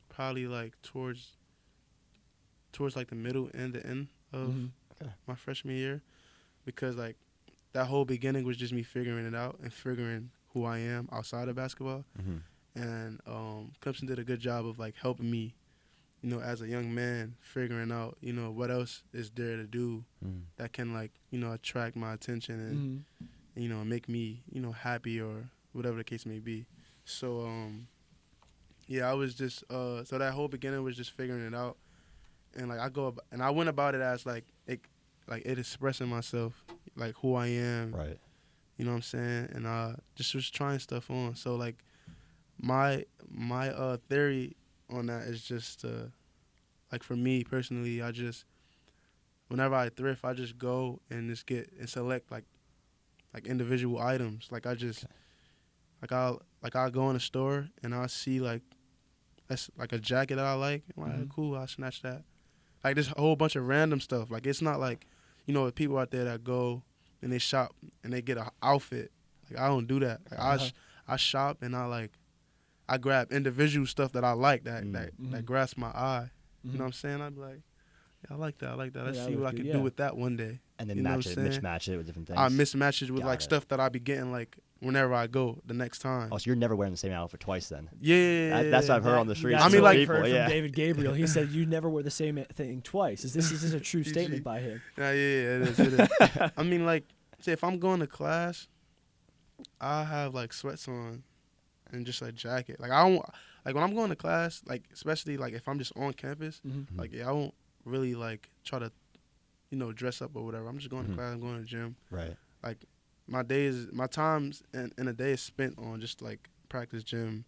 S3: probably like towards like the middle and the end of my freshman year, because like that whole beginning was just me figuring it out and figuring who I am outside of basketball. And Clemson did a good job of like helping me, you know, as a young man, figuring out, you know, what else is there to do that can like, you know, attract my attention and you know, make me, you know, happy or whatever the case may be. So yeah, I was just so that whole beginning was just figuring it out. And like I went about it as like it expressing myself, like who I am.
S1: Right.
S3: You know what I'm saying? And just was trying stuff on. So like my theory on that is just like for me personally, whenever I thrift, I just go and just get and select like individual items. Like I just I'll go in a store and I'll see like that's like a jacket that I like. I'm like, cool, I'll snatch that. Like this whole bunch of random stuff. Like it's not like, you know, people out there that go and they shop and they get an outfit. Like I don't do that. Like I shop and I grab individual stuff that I like that grasps my eye. You know what I'm saying? I'd be like, yeah, I like that. Let's see what I can do with that one day.
S1: And then
S3: you know
S1: mismatch it with different things.
S3: I mismatch it with like stuff that I be getting like whenever I go the next time.
S1: Oh, so you're never wearing the same outfit twice then?
S3: Yeah.
S1: That's what I've heard on the streets.
S2: I mean, like
S1: people,
S2: heard from David Gabriel. He said you never wear the same thing twice. Is this a true statement by him?
S3: Yeah, it is. I mean, like, say if I'm going to class, I have like sweats on and just a jacket. Like I don't like when I'm going to class, like especially like if I'm just on campus, like I won't really like try to, you know, dress up or whatever. I'm just going to class. I'm going to the gym.
S1: Right.
S3: Like my times in a day is spent on just like practice, gym,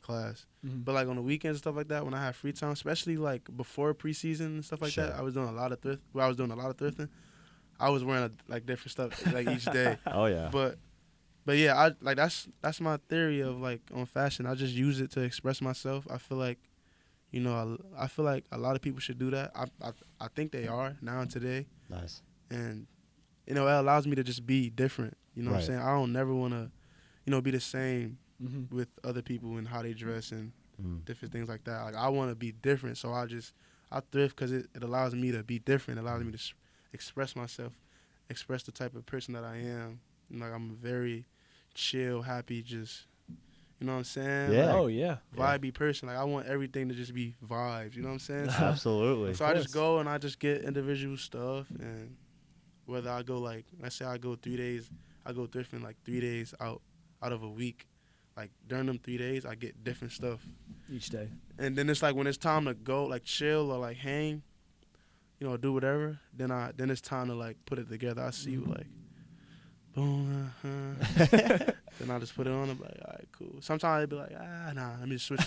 S3: class. But like on the weekends and stuff like that, when I have free time, especially like before preseason and stuff like that, I was doing a lot of thrifting. I was wearing like different stuff like each day.
S1: Oh yeah.
S3: But yeah, I like that's my theory of like on fashion. I just use it to express myself. I feel like, you know, I feel like a lot of people should do that. I think they are now and today.
S1: Nice.
S3: And you know, it allows me to just be different. You know what I'm saying? I don't never want to, you know, be the same with other people and how they dress and different things like that. Like I want to be different, so I thrift because it allows me to be different. It allows me to express myself, express the type of person that I am. Like I'm a very chill, happy, just, you know what I'm saying?
S1: Yeah.
S3: Like, vibey person. Like I want everything to just be vibes. You know what I'm saying? So,
S1: absolutely.
S3: So I just go and I just get individual stuff, and whether I go like, let's say I go 3 days, I go thrifting like 3 days out of a week. Like during them 3 days, I get different stuff
S2: each day. And
S3: then it's like when it's time to go, like chill or like hang, you know, do whatever. Then it's time to like put it together. I see you like, boom, then I just put it on. I'm like, all right, cool. Sometimes I'd be like, nah, let me just switch.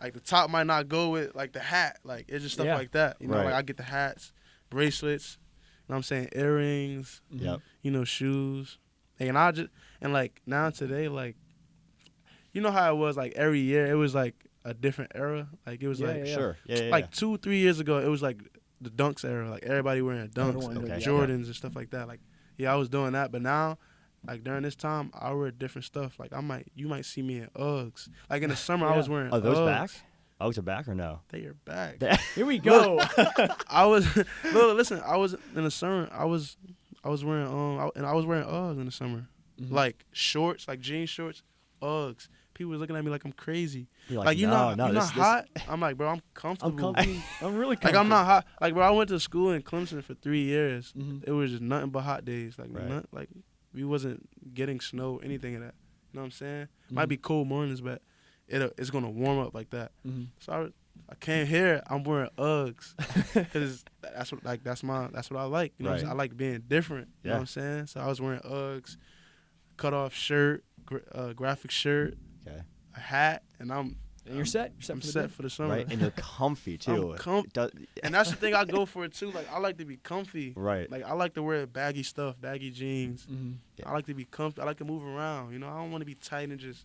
S3: Like the top might not go with like the hat. Like it's just stuff like that. You know, like I get the hats, bracelets. You know what I'm saying? Earrings.
S1: Yep.
S3: You know, shoes. And like now today, like, you know how it was like every year it was like a different era. Like it was like 2-3 years ago it was like the Dunks era. Like everybody wearing Dunks, Jordans and stuff like that. Like I was doing that, but now like during this time I wear different stuff. Like you might see me in Uggs. Like in the summer I was wearing
S1: Are those
S3: Uggs.
S1: back? Uggs are back or no?
S3: They are back.
S2: Here we go.
S3: Listen, I was in the summer. I was wearing Uggs in the summer. Like shorts, like jean shorts, Uggs. People was looking at me like I'm crazy.
S1: Like
S3: you're not hot. I'm like, bro, I'm comfortable.
S2: I'm really comfortable.
S3: Like I'm not hot. Like bro, I went to school in Clemson for 3 years. It was just nothing but hot days. Like like we wasn't getting snow, anything of that. You know what I'm saying? Might be cold mornings, but it's gonna warm up like that. So I came here. I'm wearing Uggs because that's what I like. You know, what I'm saying? I like being different. You know what I'm saying? So I was wearing Uggs, cut off shirt, graphic shirt, a hat, and
S2: you're set.
S3: I'm set for the summer.
S1: Right, and you're comfy too.
S3: And that's the thing I go for it too. Like I like to be comfy.
S1: Right.
S3: Like I like to wear baggy stuff, baggy jeans. I like to be comfy. I like to move around. You know, I don't want to be tight and just.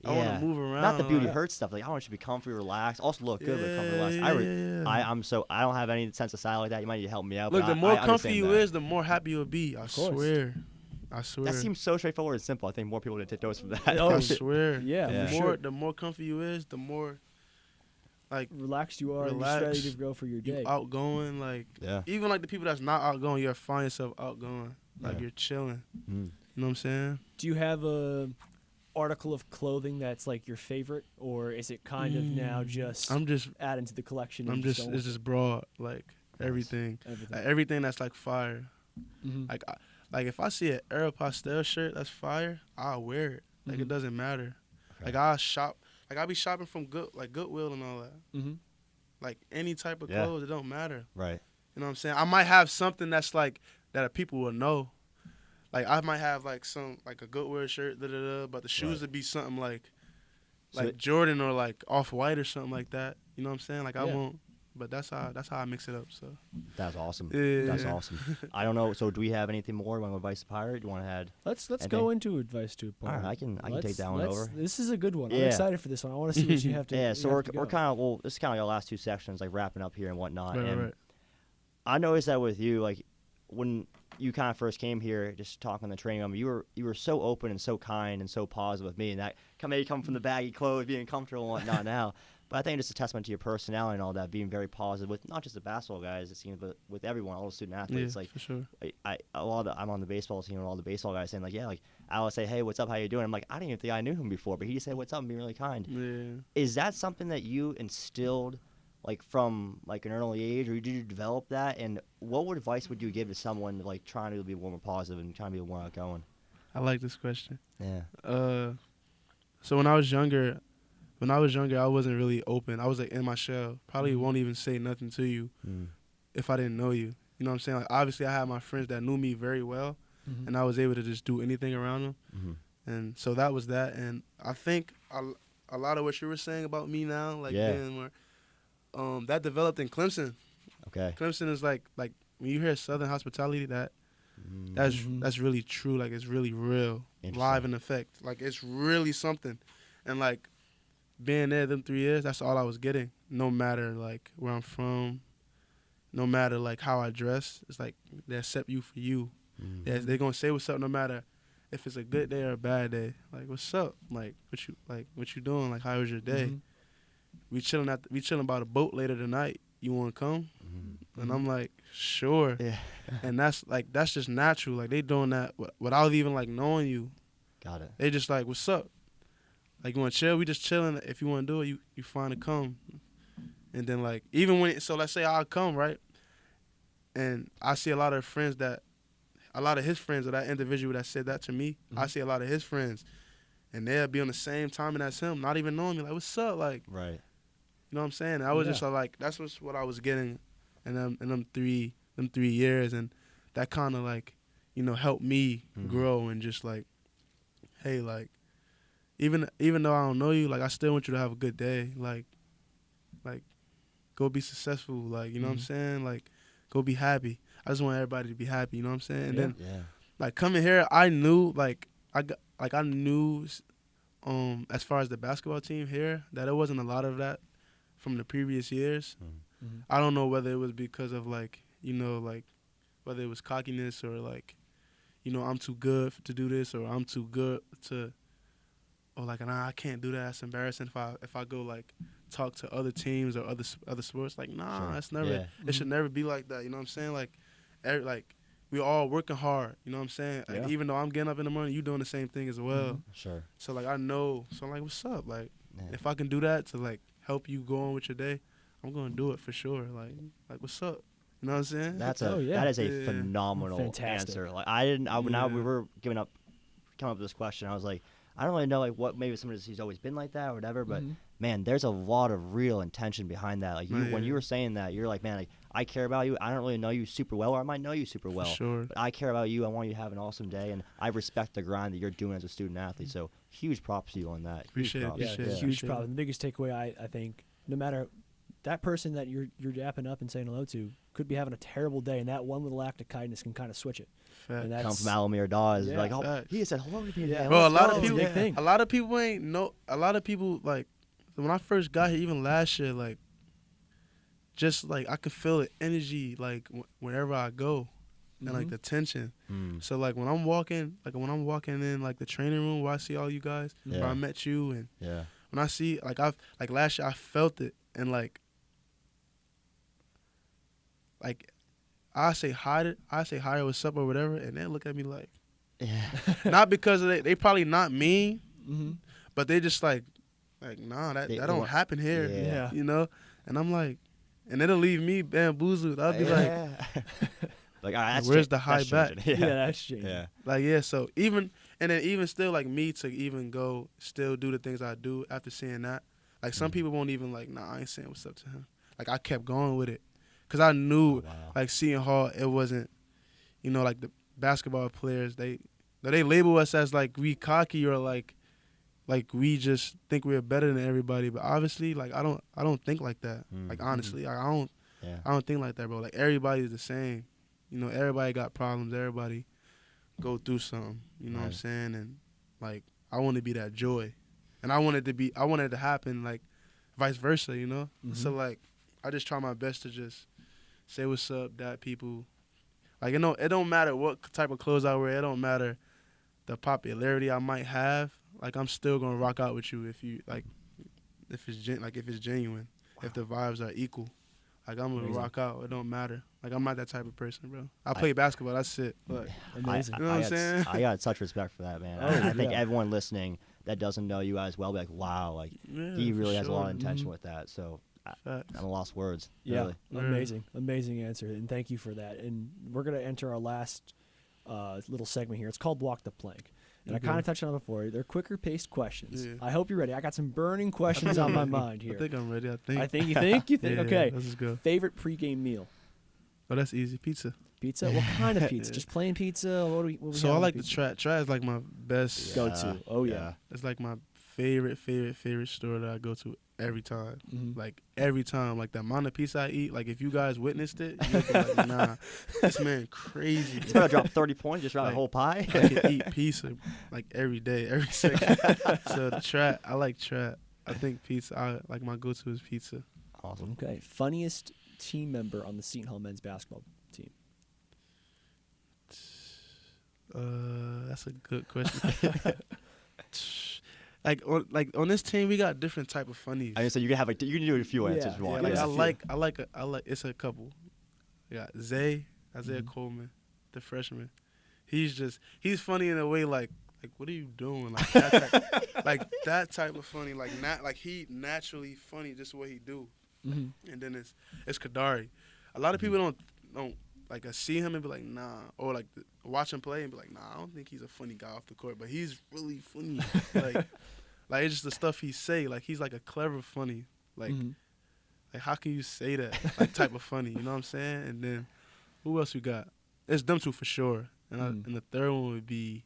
S3: I want to move around.
S1: Not the beauty
S3: like,
S1: hurts stuff. Like I want you to be comfy, relaxed. Also look good, but comfy, relaxed.
S3: Yeah.
S1: I don't have any sense of style like that. You might need to help me out.
S3: Look,
S1: but
S3: the more
S1: I
S3: comfy you
S1: understand that.
S3: is, the more happy you'll be. I swear.
S1: That seems so straightforward and simple. I think more people need to take notes from that.
S3: I swear.
S2: Yeah, for
S3: The more
S2: sure.
S3: the more comfy you is, the more like
S2: Relaxed you are.
S3: relaxed,
S2: You're ready to go for your day.
S3: you outgoing. Like
S1: Yeah.
S3: even like the people that's not outgoing, you'll find yourself outgoing. Like
S1: Yeah.
S3: you're chilling.
S1: Mm.
S3: You know what I'm saying?
S2: Do you have a article of clothing that's like your favorite, or is it kind of now just
S3: I'm just
S2: adding to the collection?
S3: I'm
S2: and
S3: just
S2: going
S3: it's
S2: with
S3: just broad. Like
S1: Nice.
S3: everything.
S2: everything?
S3: Like, everything that's like fire.
S2: Mhm.
S3: Like if I see an Aeropostale shirt that's fire, I'll wear it. Like
S2: Mhm.
S3: it doesn't matter.
S1: Okay.
S3: Like I'll shop. Like I'll be shopping from Goodwill and all that.
S2: Mhm.
S3: Like any type of
S1: Yeah.
S3: clothes, it don't matter.
S1: Right.
S3: You know what I'm saying? I might have something that's like that people will know. Like I might have like some like a Goodwill shirt, but the shoes
S1: Right.
S3: would be something like
S1: So
S3: Jordan or like Off-White or something like that. You know what I'm saying? Like I
S2: Yeah.
S3: won't. But that's how I mix it up. So
S1: That's awesome.
S3: Yeah.
S1: That's awesome. I don't know. So do we have anything more? You want to advice the pirate? Do you want to add?
S2: Let's
S1: And
S2: go
S1: then-
S2: into advice to a
S1: All
S2: part.
S1: right, I can take that one over.
S2: This is a good one. I'm
S1: Yeah.
S2: excited for this one. I want to see what you have to.
S1: Yeah.
S2: you
S1: So
S2: have
S1: we're
S2: to go.
S1: kind of this is kind of our last two sections, like wrapping up here and whatnot.
S3: right,
S1: and
S3: right.
S1: I noticed that with you, like when you kind of first came here, just talking in the training room, you were so open and so kind and so positive with me, and that maybe come from the baggy clothes, being comfortable and whatnot now. But I think it's a testament to your personality and all that, being very positive with not just the basketball guys, it seems, but with everyone, all the student athletes.
S3: Yeah,
S1: Like
S3: for sure.
S1: I'm on the baseball team, and all the baseball guys saying like, yeah, like I would say, hey, what's up, how you doing? I'm like, I didn't even think I knew him before, but he just said what's up and being really kind.
S3: Yeah.
S1: Is that something that you instilled like from like an early age, or did you develop that? And what advice would you give to someone like trying to be more positive and trying to be more outgoing?
S3: I like this question.
S1: Yeah.
S3: So when I was younger, I wasn't really open. I was like in my shell. Probably won't even say nothing to you if I didn't know you. You know what I'm saying? Like obviously I had my friends that knew me very well,
S2: Mhm.
S3: and I was able to just do anything around them.
S1: Mm-hmm.
S3: And so that was that. And I think a lot of what you were saying about me now, like
S1: Yeah.
S3: being more, that developed in Clemson.
S1: Okay.
S3: Clemson is like when you hear Southern hospitality,
S1: Mm.
S3: that's really true. Like it's really real, live in effect. Like it's really something. And like being there them 3 years, that's all I was getting. No matter like where I'm from, no matter like how I dress, it's like they accept you for you.
S1: Mm.
S3: They're gonna say what's up no matter if it's a good day or a bad day. Like what's up? Like what you doing? Like how was your day?
S2: Mhm.
S3: We chilling by the boat later tonight. You wanna come?
S1: Mm.
S3: And I'm like, sure.
S1: Yeah.
S3: And that's just natural. Like they doing that without even like knowing you.
S1: Got it.
S3: They just like, what's up? Like you want to chill? We just chilling. If you want to do it, you fine to come. And then like even when so let's say I'll come, right? And I see a lot of his friends or that individual that said that to me. I see a lot of his friends, and they'll be on the same timing as him, not even knowing me. Like what's up? Like
S1: Right.
S3: you know what I'm saying? I was
S2: Yeah.
S3: just like that's what I was getting, in them 3 years, and that kind of like helped me grow and just like, hey, like even though I don't know you, like I still want you to have a good day, like go be successful, like you know what I'm saying, like go be happy. I just want everybody to be happy, you know what I'm saying? And then
S1: Yeah.
S3: like coming here, I knew as far as the basketball team here that there wasn't a lot of that from the previous years.
S2: Mhm.
S3: I don't know whether it was because of like whether it was cockiness or like I'm too good to do this or I'm too good to, or like nah, I can't do that. That's embarrassing if I go like talk to other teams or other sports. Like nah,
S1: Sure.
S3: that's never.
S1: Yeah.
S3: It should never be like that. You know what I'm saying? Like we all working hard. You know what I'm saying? Like,
S2: Yeah.
S3: even though I'm getting up in the morning, you doing the same thing as well.
S1: Sure.
S3: So like I know. So I'm like, what's up? Like
S1: Yeah.
S3: if I can do that to like help you go on with your day, I'm gonna do it for sure. Like what's up? You know what I'm saying?
S1: That is a
S3: Yeah.
S1: phenomenal
S2: Fantastic.
S1: answer. Like now we
S3: Yeah.
S1: were coming up with this question, I was like, I don't really know like what maybe somebody he's always been like that or whatever, but man, there's a lot of real intention behind that. Like when you were saying that, you're like, man, like I care about you. I don't really know you super well, or I might know you super well,
S3: sure.
S1: but I care about you. I want you to have an awesome day, and I respect the grind that you're doing as a student athlete. So huge props to you on that.
S3: Appreciate it.
S1: Huge props.
S2: Yeah,
S3: Appreciate it.
S2: huge
S3: Appreciate
S2: problem. The biggest takeaway I think, no matter that person that you're dapping up and saying hello to could be having a terrible day, and that one little act of kindness can kind of switch it.
S3: Fact.
S2: And
S1: Come from Al-Amir Dawes.
S2: Yeah,
S1: like, oh,
S3: facts.
S1: he said hello to me.
S2: Yeah.
S3: Bro, a lot
S2: go.
S3: of
S2: It's a
S3: people,
S2: big thing.
S3: a lot of people ain't know. A lot of people like when I first got here, even last year, like just like I could feel the energy like wherever I go, and like the tension. So like when I'm walking in like the training room where I see all you guys, where I met you, and when I see like last year I felt it, and like I say hi, what's up or whatever, and they look at me like, not because they probably not mean, but they just like nah, that don't happen here, you know. And I'm like, and it'll leave me bamboozled. I'll be like,
S1: all right,
S3: where's the high back?
S2: That's changing.
S1: Yeah.
S3: Like so even still like me to even go still do the things I do after seeing that. Like some people won't even like, nah, I ain't saying what's up to him. Like I kept going with it. Cause I knew, like Seton Hall, it wasn't, you know, like the basketball players. They label us as like we cocky or like we just think we're better than everybody. But obviously, like I don't think like that. Like honestly, I don't think like that, bro. Like everybody's the same. You know, everybody got problems. Everybody go through something. You know what I'm saying? And like I want to be that joy, and I want it to happen like vice versa. You know. So like I just try my best to just say what's up, that people. Like, you know, it don't matter what type of clothes I wear. It don't matter the popularity I might have. Like, I'm still gonna rock out with you if you like, if it's genuine, if the vibes are equal. Like, I'm gonna rock out. It don't matter. Like, I'm not that type of person, bro. I play basketball. That's it. But
S2: amazing.
S3: you know what I'm saying?
S1: I got such respect for that, man. I think everyone listening that doesn't know you as well, be like, wow, like he really has a lot of intention with that. So. I'm a lost words.
S2: Yeah,
S1: really.
S2: amazing answer, and thank you for that. And we're gonna enter our last little segment here. It's called Walk the Plank, and I kind of touched on it before. They're quicker paced questions. Yeah. I hope you're ready. I got some burning questions on my mind here.
S3: I think I'm ready.
S2: You think?
S3: Yeah,
S2: okay.
S3: Let's just go.
S2: Favorite pregame meal?
S3: Oh, that's easy. Pizza.
S2: Pizza? What kind of pizza? Just plain pizza? What we
S3: so I like the Trat. Trat is like my best
S2: go-to. Oh yeah.
S3: It's like my favorite store that I go to every time. Like every time. Like the amount of pizza I eat, like if you guys witnessed it, you'd be like, nah, this man crazy.
S1: He's gonna drop 30 points just around
S3: like,
S1: a whole pie.
S3: I can eat pizza like every day, every second. So the Trat, I like Trat. I think pizza, like my go-to is pizza.
S1: Awesome.
S2: Okay. Funniest team member on the Seton Hall men's basketball team?
S3: That's a good question. Like on this team, we got different type of funnies.
S1: I mean, so you can have you can do a few answers.
S3: Yeah, I like. It's a couple. We got Isaiah Coleman, the freshman. He's funny in a way like what are you doing? Like that type of funny. Like he naturally funny just what he do. And then it's Kadari. A lot of people don't like see him and be like nah, or like watch him play and be like nah, I don't think he's a funny guy off the court, but he's really funny. Like it's just the stuff he say. Like he's like a clever funny. Like how can you say that? Like type of funny. You know what I'm saying? And then who else we got? It's them two for sure. And and the third one would be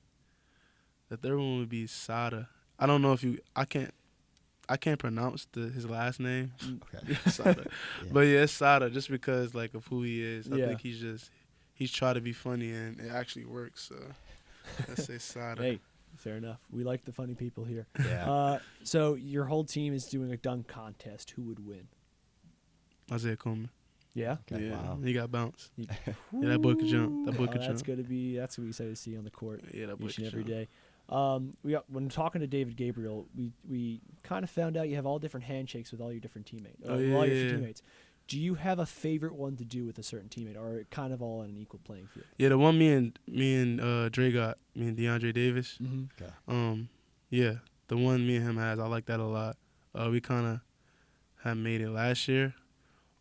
S3: Sada. I don't know if I can't pronounce his last name.
S1: Okay.
S3: Sada. But yeah, it's Sada just because like of who he is. I think he's tried to be funny and it actually works. So let's say Sada.
S2: Hey, fair enough. We like the funny people here.
S1: Yeah.
S2: So your whole team is doing a dunk contest. Who would win?
S3: Isaiah Coleman.
S2: Yeah.
S1: Okay,
S3: Yeah.
S1: wow.
S3: He got bounce. Yeah, that boy could jump. That boy could
S2: That's
S3: jump.
S2: that's what we excited to see on the court.
S3: Yeah, that boy
S2: each
S3: could
S2: and every
S3: jump.
S2: day. When talking to David Gabriel, we kind of found out you have all different handshakes with all your different teammates. Teammates. Do you have a favorite one to do with a certain teammate, or it kind of all on an equal playing field?
S3: Yeah, the one me and Dre got, me and DeAndre Davis.
S1: Okay.
S3: Yeah, the one me and him has, I like that a lot. We kind of had made it last year.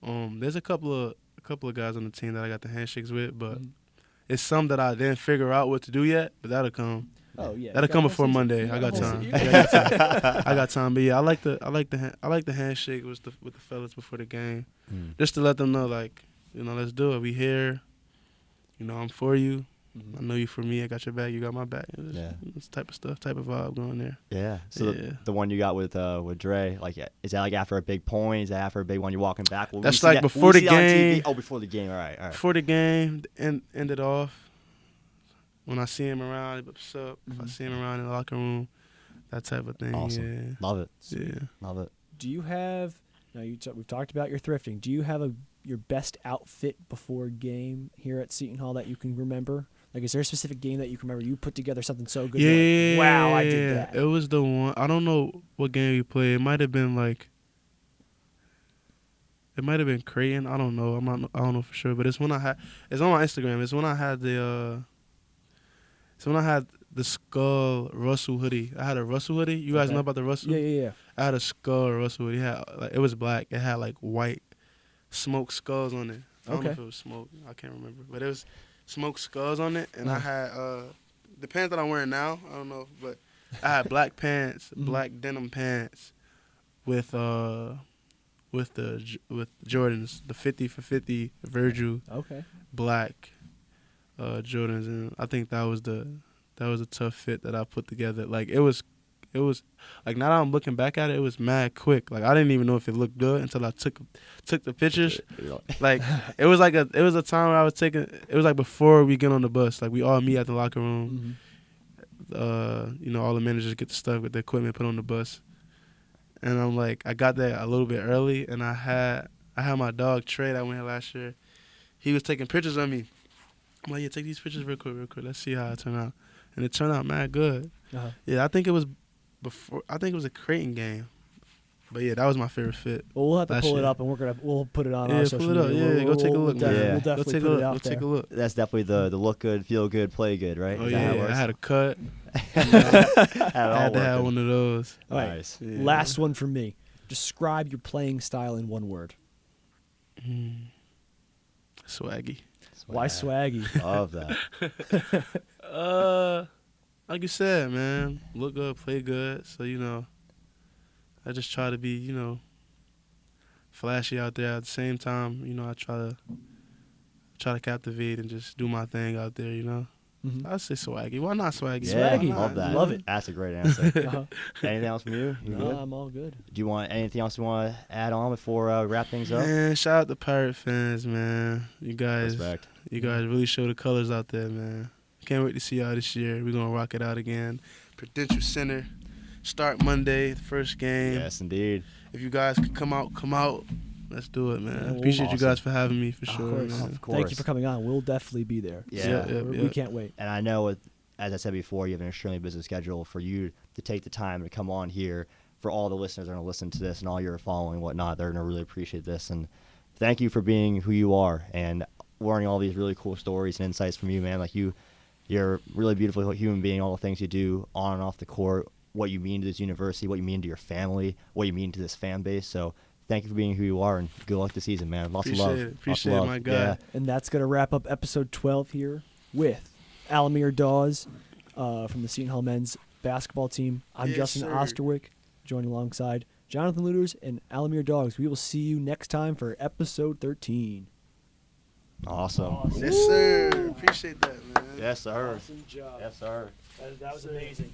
S3: There's a couple of guys on the team that I got the handshakes with, but it's some that I didn't figure out what to do yet, but that'll come.
S2: Oh yeah,
S3: that'll come before Monday. I got time. I got time. But yeah, I like the handshake with the fellas before the game, just to let them know, like, you know, let's do it. We here. You know, I'm for you.
S2: Mhm.
S3: I know you for me. I got your back. You got my back.
S1: Yeah.
S3: It's type of stuff, type of vibe going there.
S1: Yeah. So
S3: Yeah.
S1: the one you got with Dre, like, is that like after a big point? Is that after a big one? You're walking back? Will we
S3: That's
S1: see
S3: like
S1: that-
S3: before
S1: will we
S3: the
S1: see that on TV?
S3: game.
S1: Oh, before the game. All right.
S3: Before the game ended off, when I see him around, what's up? If I see him around in the locker room, that type of thing.
S1: Awesome. Love it.
S3: Yeah.
S1: Love it.
S2: Do you have? Now we've talked about your thrifting. Do you have your best outfit before game here at Seton Hall that you can remember? Like, is there a specific game that you can remember? You put together something so good.
S3: Yeah.
S2: You're like, wow, I did that.
S3: It was the one. I don't know what game we played. It might have been like. It might have been Creighton. I don't know. I don't know for sure. But it's when I had. It's on my Instagram. It's when I had the. It's when I had the Skull Russell hoodie. I had a Russell hoodie. You guys know about the Russell?
S2: Yeah.
S3: I had a Skull Russell hoodie. It was black. It had like white smoked skulls on it. I don't know if it was smoke. I can't remember. But it was smoked skulls on it. And I had the pants that I'm wearing now. I don't know. But I had black pants, black denim pants with Jordans, the 50 for 50 Virgil black Jordans, and I think that was a tough fit that I put together. Like it was like, now that I'm looking back at it, it was mad quick. Like I didn't even know if it looked good until I took the pictures. Like it was a time where I was taking. It was like before we get on the bus. Like we all meet at the locker room. All the managers get the stuff with the equipment put on the bus. And I'm like, I got there a little bit early, and I had my dog Trey that went here last year. He was taking pictures of me. I'm like, yeah, take these pictures real quick. Let's see how it turned out. And it turned out mad good.
S2: Uh-huh.
S3: Yeah, I think it was a Creighton game. But yeah, that was my favorite fit.
S2: Well, we'll have to pull it
S3: year.
S2: up, and we'll put it on our social
S3: pull it up.
S2: media.
S3: Yeah, go take a look, man.
S2: We'll definitely put it out there.
S3: Take a look.
S1: That's definitely the look good, feel good, play good, right?
S3: Oh
S1: Is that how it
S3: yeah,
S1: works?
S3: I had a cut.
S1: I
S3: had to have one of those.
S2: All right,
S1: Nice.
S3: Yeah.
S2: last one from me. Describe your playing style in one word.
S3: Swaggy.
S2: Why swaggy?
S1: Love that.
S3: Like you said, man, look good, play good. So I just try to be, flashy out there. At the same time, I try to captivate and just do my thing out there.
S2: Mm-hmm.
S3: I say swaggy. Why not swaggy?
S1: Yeah,
S2: Swaggy.
S1: love that.
S2: Love it.
S1: That's a great answer. Anything else from you? You
S2: No,
S1: good?
S2: I'm all good.
S1: Do you want anything else you want to add on before we wrap things up?
S3: Man, shout out to Pirate fans, man. You guys
S1: Respect.
S3: really show the colors out there, man. Can't wait to see y'all this year. We're gonna rock it out again. Prudential Center. Start Monday, the first game.
S1: Yes, indeed.
S3: If you guys could come out. Let's do it, man.
S2: Yeah,
S3: Appreciate you
S1: awesome.
S3: guys for having me, for sure,
S2: course.
S3: man.
S1: Of course.
S2: Thank you for coming on. We'll definitely be there.
S1: Yeah.
S2: We can't wait.
S1: And I know, as I said before, you have an extremely busy schedule. For you to take the time to come on here, for all the listeners that are going to listen to this and all your following and whatnot, they're going to really appreciate this. And thank you for being who you are and learning all these really cool stories and insights from you, man. Like you're a really beautiful human being, all the things you do on and off the court, what you mean to this university, what you mean to your family, what you mean to this fan base. So thank you for being who you are, and good luck this season, man. Lots of love.
S3: Appreciate it, my guy.
S1: Yeah.
S2: And that's going to wrap up episode 12 here with Al-Amir Dawes from the Seton Hall men's basketball team. I'm
S3: Yes,
S2: Justin
S3: sir.
S2: Osterwick, joined alongside Jonathan Luders and Al-Amir Dawes. We will see you next time for episode 13.
S1: Awesome.
S3: Yes, sir. Appreciate that, man.
S1: Yes, sir.
S2: Awesome job.
S1: Yes, sir.
S2: That was amazing.